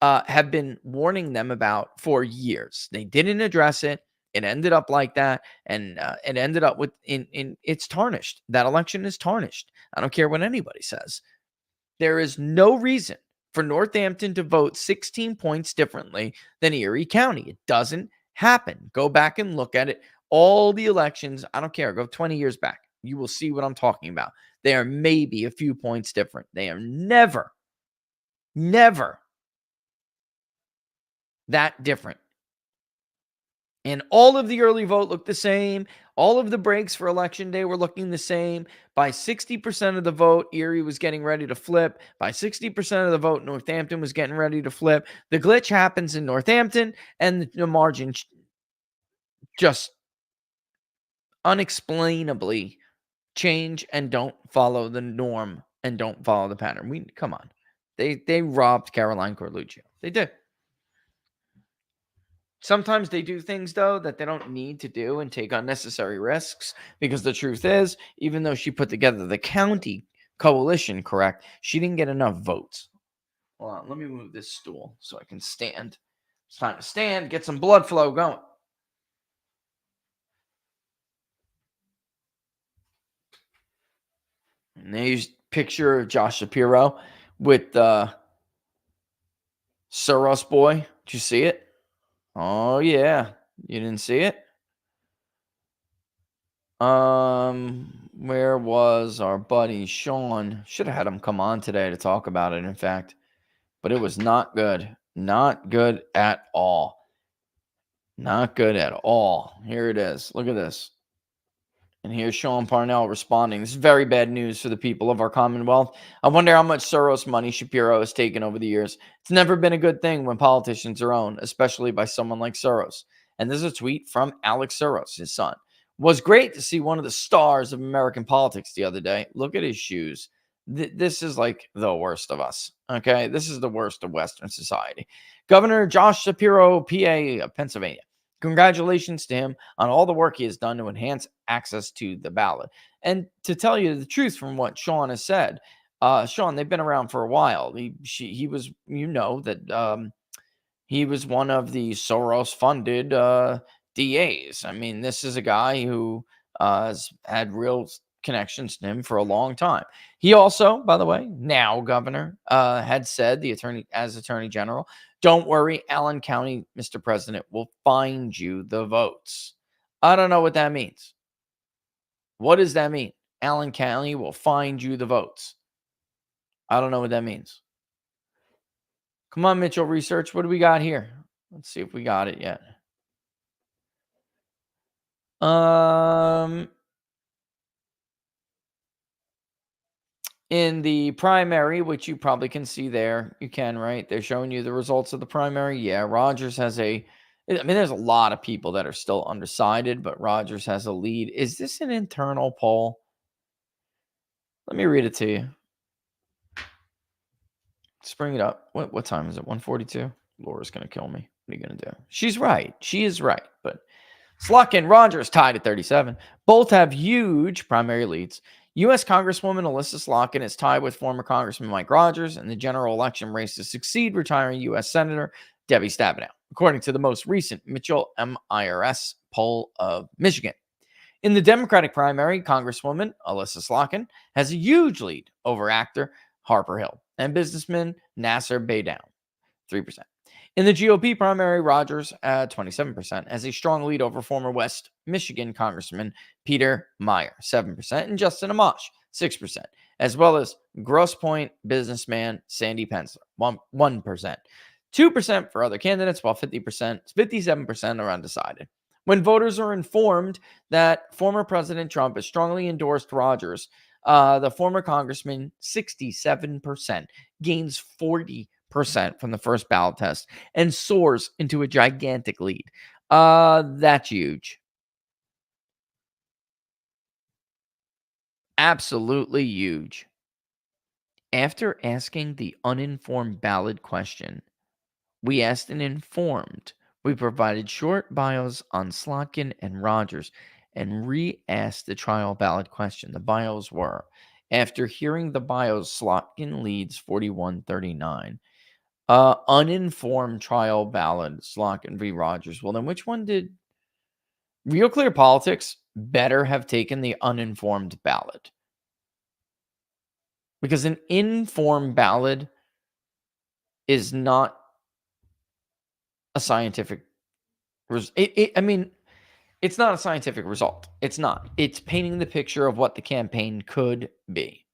have been warning them about for years. They didn't address it. It ended up like that, and it ended up with it's tarnished. That election is tarnished. I don't care what anybody says. There is no reason for Northampton to vote 16 points differently than Erie County. It doesn't happen. Go back and look at it. All the elections, I don't care. Go 20 years back. You will see what I'm talking about. They are maybe a few points different. They are never that different. And all of the early vote looked the same. All of the breaks for election day were looking the same. By 60% of the vote, Erie was getting ready to flip. By 60% of the vote, Northampton was getting ready to flip. The glitch happens in Northampton, and the margin just unexplainably change and don't follow the norm and don't follow the pattern. Come on. They robbed Caroline Corluccio. They did. Sometimes they do things, though, that they don't need to do and take unnecessary risks, because the truth is, even though she put together the county coalition, correct, she didn't get enough votes. Hold on, let me move this stool so I can stand. It's time to stand, get some blood flow going. And there's a picture of Josh Shapiro with Soros boy. Did you see it? Oh, yeah. You didn't see it? Where was our buddy Sean? Should have had him come on today to talk about it, in fact. But it was not good. Not good at all. Not good at all. Here it is. Look at this. And here's Sean Parnell responding. This is very bad news for the people of our Commonwealth. I wonder how much Soros money Shapiro has taken over the years. It's never been a good thing when politicians are owned, especially by someone like Soros. And this is a tweet from Alex Soros, his son. Was great to see one of the stars of American politics the other day. Look at his shoes. This is like the worst of us. Okay. This is the worst of Western society. Governor Josh Shapiro, PA of Pennsylvania. Congratulations to him on all the work he has done to enhance access to the ballot. And to tell you the truth from what Sean has said, Sean, they've been around for a while. He was, that he was one of the Soros-funded DAs. I mean, this is a guy who has had real connections to him for a long time. He also, by the way, now governor, had said, as attorney general, don't worry, Allen County, Mr. President, will find you the votes. I don't know what that means. What does that mean? Allen County will find you the votes. I don't know what that means. Come on, Mitchell Research. What do we got here? Let's see if we got it yet. In the primary, which you probably can see there, you can, right? They're showing you the results of the primary. Yeah, Rogers has there's a lot of people that are still undecided, but Rogers has a lead. Is this an internal poll? Let me read it to you. Let's bring it up. What time is it? 1:42? Laura's gonna kill me. What are you gonna do? She's right. She is right. But Sluck and Rogers tied at 37. Both have huge primary leads. U.S. Congresswoman Alyssa Slotkin is tied with former Congressman Mike Rogers in the general election race to succeed retiring U.S. Senator Debbie Stabenow, according to the most recent Mitchell MIRS poll of Michigan. In the Democratic primary, Congresswoman Alyssa Slotkin has a huge lead over actor Harper Hill and businessman Nasser Baydown, 3%. In the GOP primary, Rogers at 27% has a strong lead over former West Michigan Congressman Peter Meyer, 7%, and Justin Amash, 6%, as well as Grosse Pointe businessman Sandy Pensler, 1%. 2% for other candidates, while 57% are undecided. When voters are informed that former President Trump has strongly endorsed Rogers, the former congressman, 67%, gains 40% from the first ballot test and soars into a gigantic lead. That's huge. Absolutely huge. After asking the uninformed ballot question, we asked an informed. We provided short bios on Slotkin and Rogers and re-asked the trial ballot question. The bios were, after hearing the bios, Slotkin leads 41-39. Uninformed trial ballot, Slotkin v. Rogers. Well, then which one did Real Clear Politics better have taken the uninformed ballot? Because an informed ballot is not a scientific it's not a scientific result. It's not. It's painting the picture of what the campaign could be.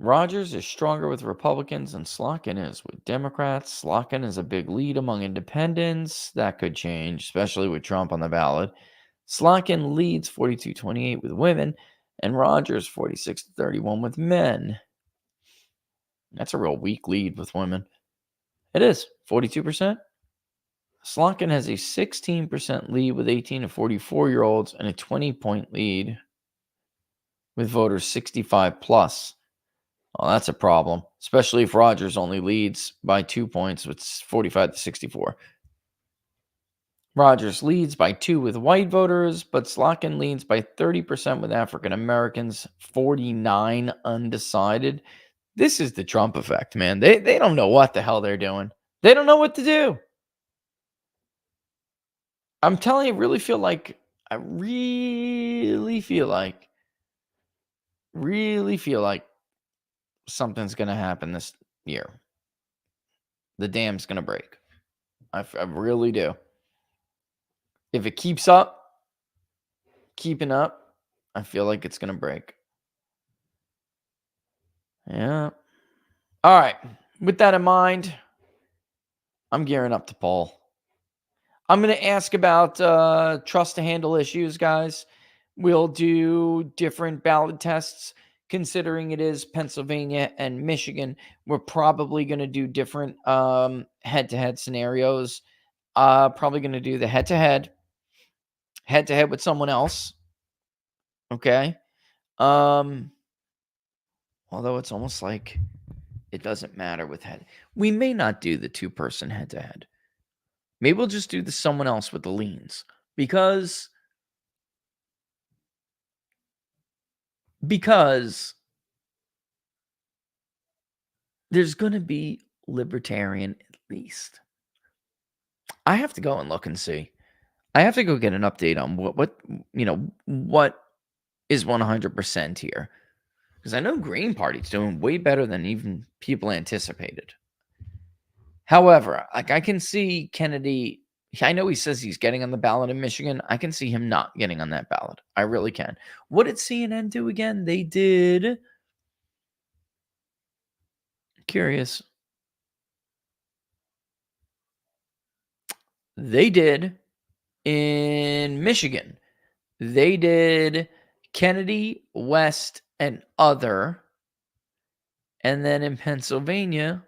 Rogers is stronger with Republicans than Slotkin is with Democrats. Slotkin is a big lead among independents. That could change, especially with Trump on the ballot. Slotkin leads 42-28 with women, and Rogers 46-31 with men. That's a real weak lead with women. It is 42%. Slotkin has a 16% lead with 18 to 44-year-olds and a 20-point lead with voters 65 plus. Well, that's a problem, especially if Rogers only leads by 2 points with 45-64. Rogers leads by 2 with white voters, but Slotkin leads by 30% with African Americans, 49 undecided. This is the Trump effect, man. They don't know what the hell they're doing. They don't know what to do. I'm telling you, I really feel like something's going to happen this year. The dam's going to break. I really do. If it keeps keeping up, I feel like it's going to break. Yeah. All right. With that in mind, I'm gearing up to poll. I'm going to ask about trust to handle issues, guys. We'll do different ballot tests. Considering it is Pennsylvania and Michigan, we're probably going to do different head-to-head scenarios. Probably going to do the head-to-head with someone else. Okay. Although it's almost like it doesn't matter with head. We may not do the two-person head-to-head. Maybe we'll just do the someone else with the leans because there's going to be libertarian at least. I have to go and look and see. I have to go get an update on what is 100% here. Because I know Green Party's doing way better than even people anticipated. However, like I can see Kennedy, I know he says he's getting on the ballot in Michigan. I can see him not getting on that ballot. I really can. What did CNN do again? They did. Curious. They did in Michigan. They did Kennedy, West, and other. And then in Pennsylvania,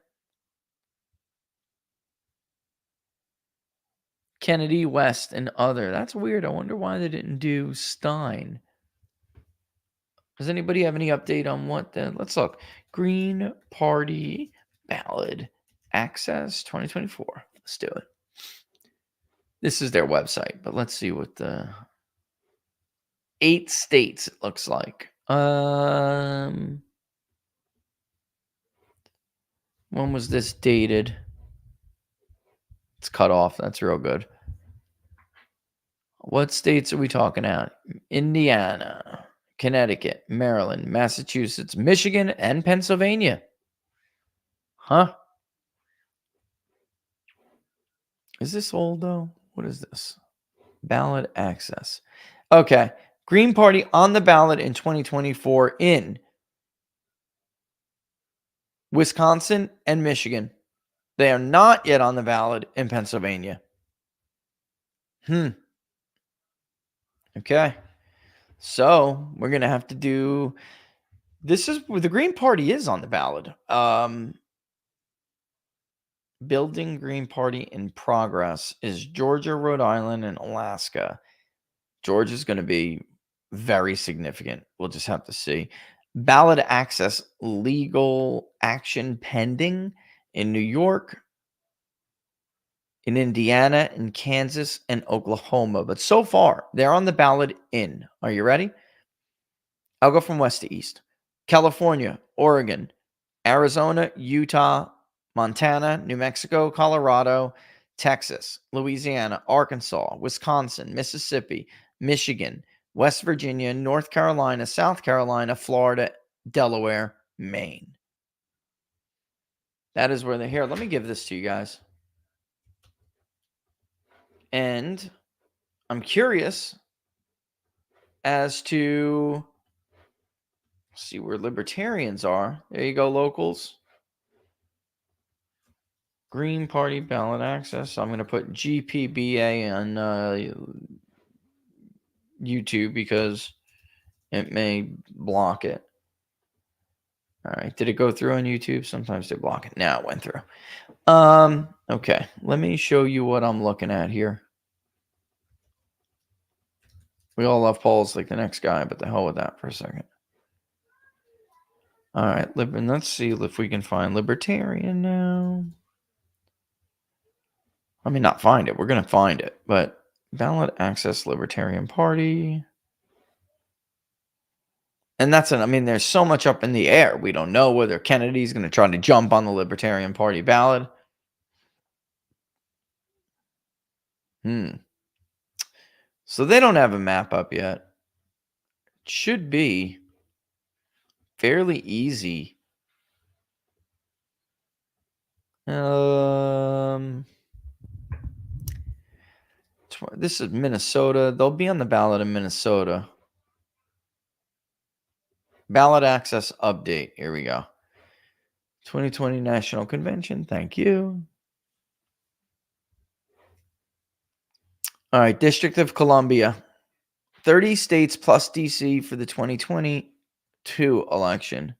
Kennedy, West, and other. That's weird. I wonder why they didn't do Stein. Does anybody have any update on what then? Let's look. Green Party ballot access 2024. Let's do it. This is their website, but let's see what the 8 states it looks like. When was this dated? It's cut off. That's real good. What states are we talking about? Indiana, Connecticut, Maryland, Massachusetts, Michigan, and Pennsylvania. Huh? Is this old though? What is this? Ballot access. Okay. Green Party on the ballot in 2024 in Wisconsin and Michigan. They are not yet on the ballot in Pennsylvania. Okay. So we're going to have to do. This is the Green Party is on the ballot. Building Green Party in progress is Georgia, Rhode Island, and Alaska. Georgia is going to be very significant. We'll just have to see. Ballot access legal action pending in New York, in Indiana, in Kansas, and Oklahoma. But so far, they're on the ballot in. Are you ready? I'll go from west to east. California, Oregon, Arizona, Utah, Montana, New Mexico, Colorado, Texas, Louisiana, Arkansas, Wisconsin, Mississippi, Michigan, West Virginia, North Carolina, South Carolina, Florida, Delaware, Maine. That is where they're here. Let me give this to you guys. And I'm curious as to see where libertarians are. There you go, locals. Green Party ballot access. I'm going to put GPBA on YouTube because it may block it. All right. Did it go through on YouTube? Sometimes they block it. Now it went through. Okay. Let me show you what I'm looking at here. We all love polls like the next guy, but the hell with that for a second. All right. Let's see if we can find libertarian now. I mean, not find it. We're going to find it, but ballot access Libertarian Party. And that's it. I mean, there's so much up in the air. We don't know whether Kennedy's going to try to jump on the Libertarian Party ballot. So they don't have a map up yet. It should be fairly easy. This is Minnesota. They'll be on the ballot in Minnesota. Ballot access update. Here we go. 2020 National Convention. Thank you. All right. District of Columbia. 30 states plus DC for the 2022 election.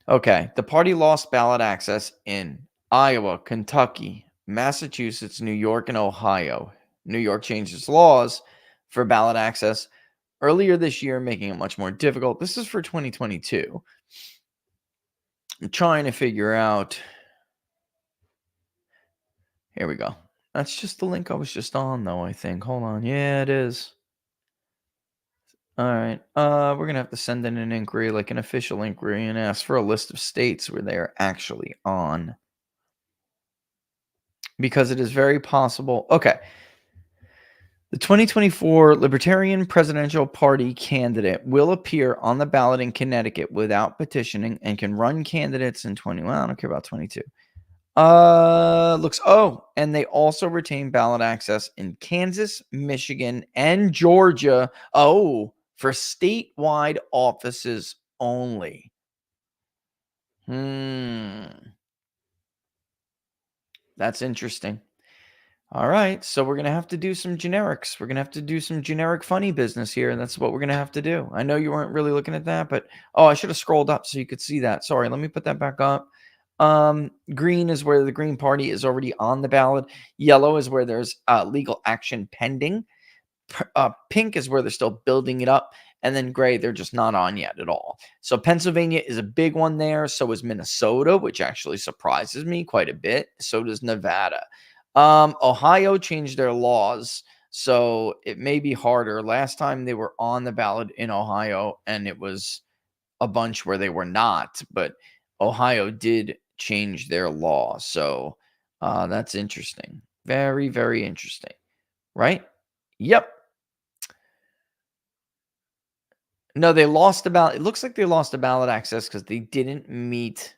Okay. The party lost ballot access in Iowa, Kentucky, Massachusetts, New York, and Ohio. New York changed its laws for ballot access earlier this year, making it much more difficult. This is for 2022. I'm trying to figure out. Here we go. That's just the link I was just on, though, I think. Hold on. Yeah, it is. All right. We're going to have to send in an inquiry, like an official inquiry, and ask for a list of states where they are actually on. Because it is very possible. Okay. The 2024 Libertarian Presidential Party candidate will appear on the ballot in Connecticut without petitioning and can run candidates in 20. Well, I don't care about 22. And they also retain ballot access in Kansas, Michigan, and Georgia. Oh, for statewide offices only. That's interesting. All right, so we're gonna have to do some generics. We're gonna have to do some generic funny business here, and that's what we're gonna have to do. I know you weren't really looking at that, but oh, I should have scrolled up so you could see that. Sorry, let me put that back up. Green is where the Green Party is already on the ballot. Yellow is where there's legal action pending. Pink is where they're still building it up, and then gray, they're just not on yet at all. So Pennsylvania is a big one there. So is Minnesota, which actually surprises me quite a bit. So does Nevada. Ohio changed their laws, so it may be harder. Last time they were on the ballot in Ohio, and it was a bunch where they were not, but Ohio did change their law. So that's interesting. Very, very interesting. Right? Yep. No, they lost the ballot. It looks like they lost the ballot access because they didn't meet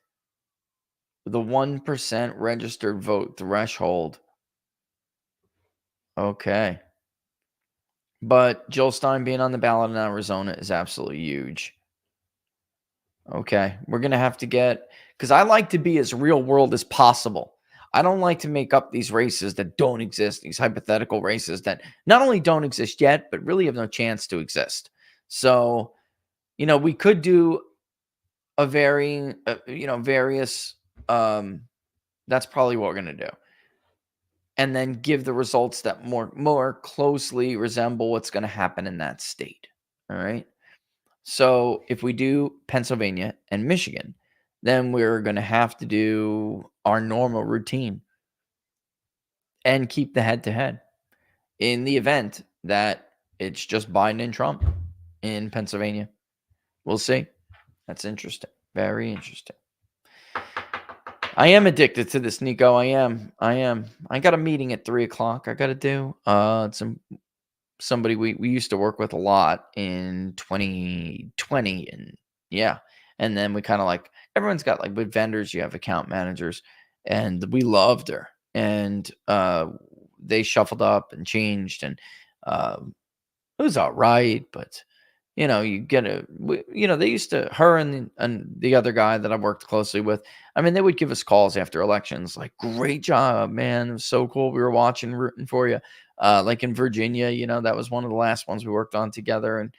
the 1% registered vote threshold. Okay. But Jill Stein being on the ballot in Arizona is absolutely huge. Okay. We're going to have to get, because I like to be as real world as possible. I don't like to make up these races that don't exist, these hypothetical races that not only don't exist yet, but really have no chance to exist. So, we could do a varying, various, that's probably what we're going to do. And then give the results that more closely resemble what's going to happen in that state. All right. So if we do Pennsylvania and Michigan, then we're going to have to do our normal routine and keep the head to head in the event that it's just Biden and Trump in Pennsylvania. We'll see. That's interesting. Very interesting. I am addicted to this, Nico. I am. I got a meeting at 3:00. I got to do. Somebody we used to work with a lot in 2020, and yeah, and then we kind of like everyone's got like with vendors. You have account managers, and we loved her, and they shuffled up and changed, and it was all right, but you get they used to, her and the other guy that I worked closely with. I mean, they would give us calls after elections, like, great job, man. It was so cool. We were watching, rooting for you. Like in Virginia, that was one of the last ones we worked on together. And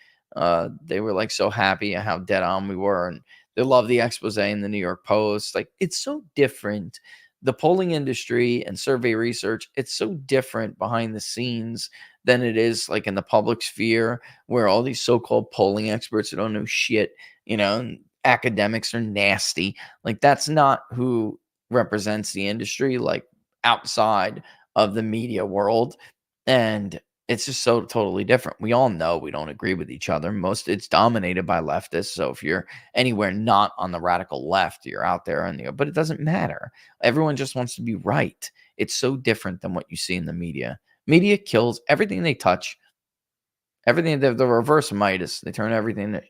they were like so happy at how dead on we were. And they love the expose in the New York Post. Like, it's so different. The polling industry and survey research, it's so different behind the scenes than it is like in the public sphere, where all these so-called polling experts who don't know shit, and academics are nasty. Like, that's not who represents the industry, like outside of the media world. And it's just so totally different. We all know we don't agree with each other. It's dominated by leftists. So if you're anywhere not on the radical left, you're out there but it doesn't matter. Everyone just wants to be right. It's so different than what you see in the media. Media kills everything they touch. Everything, the reverse of Midas. They turn everything that,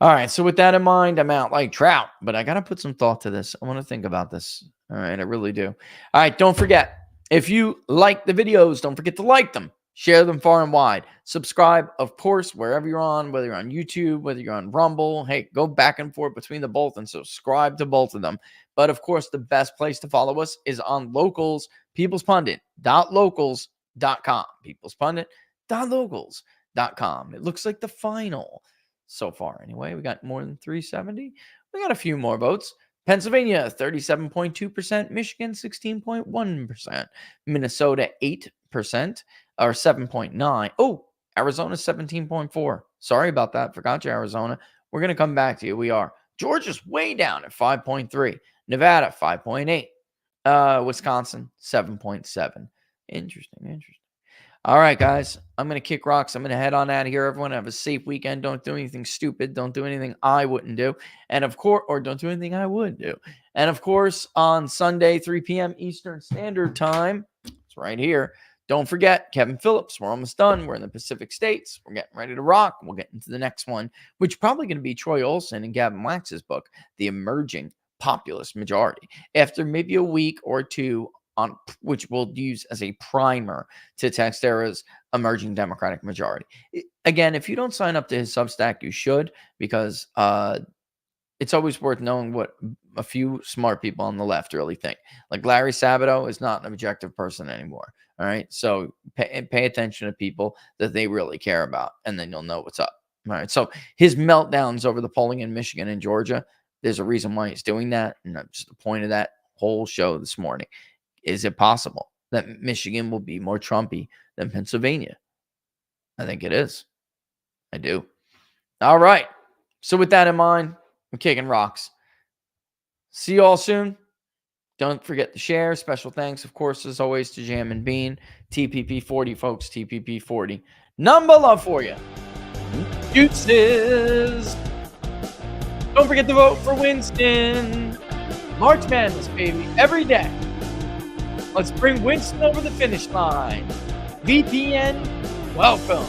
All right. So with that in mind, I'm out like trout, but I got to put some thought to this. I want to think about this. All right. I really do. All right. Don't forget, if you like the videos, don't forget to like them, share them far and wide. Subscribe, of course, wherever you're on, whether you're on YouTube, whether you're on Rumble. Hey, go back and forth between the both and subscribe to both of them. But of course, the best place to follow us is on Locals, peoplespundit.locals.com. Peoplespundit.locals.com. It looks like the final so far. Anyway, we got more than 370. We got a few more votes. Pennsylvania, 37.2%. Michigan, 16.1%. Minnesota, 8%, or 7.9%. Oh, Arizona, 17.4%. Sorry about that. Forgot you, Arizona. We're going to come back to you. We are. Georgia's way down at 5.3%. Nevada, 5.8%. Wisconsin, 7.7%. Interesting. All right, guys, I'm going to kick rocks. I'm going to head on out of here. Everyone have a safe weekend. Don't do anything stupid. Don't do anything I wouldn't do. And of course, or don't do anything I would do. And of course, on Sunday, 3 p.m. Eastern Standard Time, it's right here. Don't forget, Kevin Phillips. We're almost done. We're in the Pacific States. We're getting ready to rock. We'll get into the next one, which is probably going to be Troy Olson and Gavin Wax's book, The Emerging Populist Majority. After maybe a week or two on which we'll use as a primer to Textera's emerging Democratic majority. Again, if you don't sign up to his Substack, you should, because it's always worth knowing what a few smart people on the left really think. Like Larry Sabato is not an objective person anymore. All right. So pay attention to people that they really care about, and then you'll know what's up. All right. So his meltdowns over the polling in Michigan and Georgia, there's a reason why he's doing that. And that's just the point of that whole show this morning. Is it possible that Michigan will be more Trumpy than Pennsylvania? I think it is. I do. All right. So with that in mind, I'm kicking rocks. See you all soon. Don't forget to share. Special thanks, of course, as always, to Jam and Bean. TPP40, folks. TPP40. None but love for you. Deuces. Don't forget to vote for Winston. March Madness, baby. Every day. Let's bring Winston over the finish line. VPN, welcome.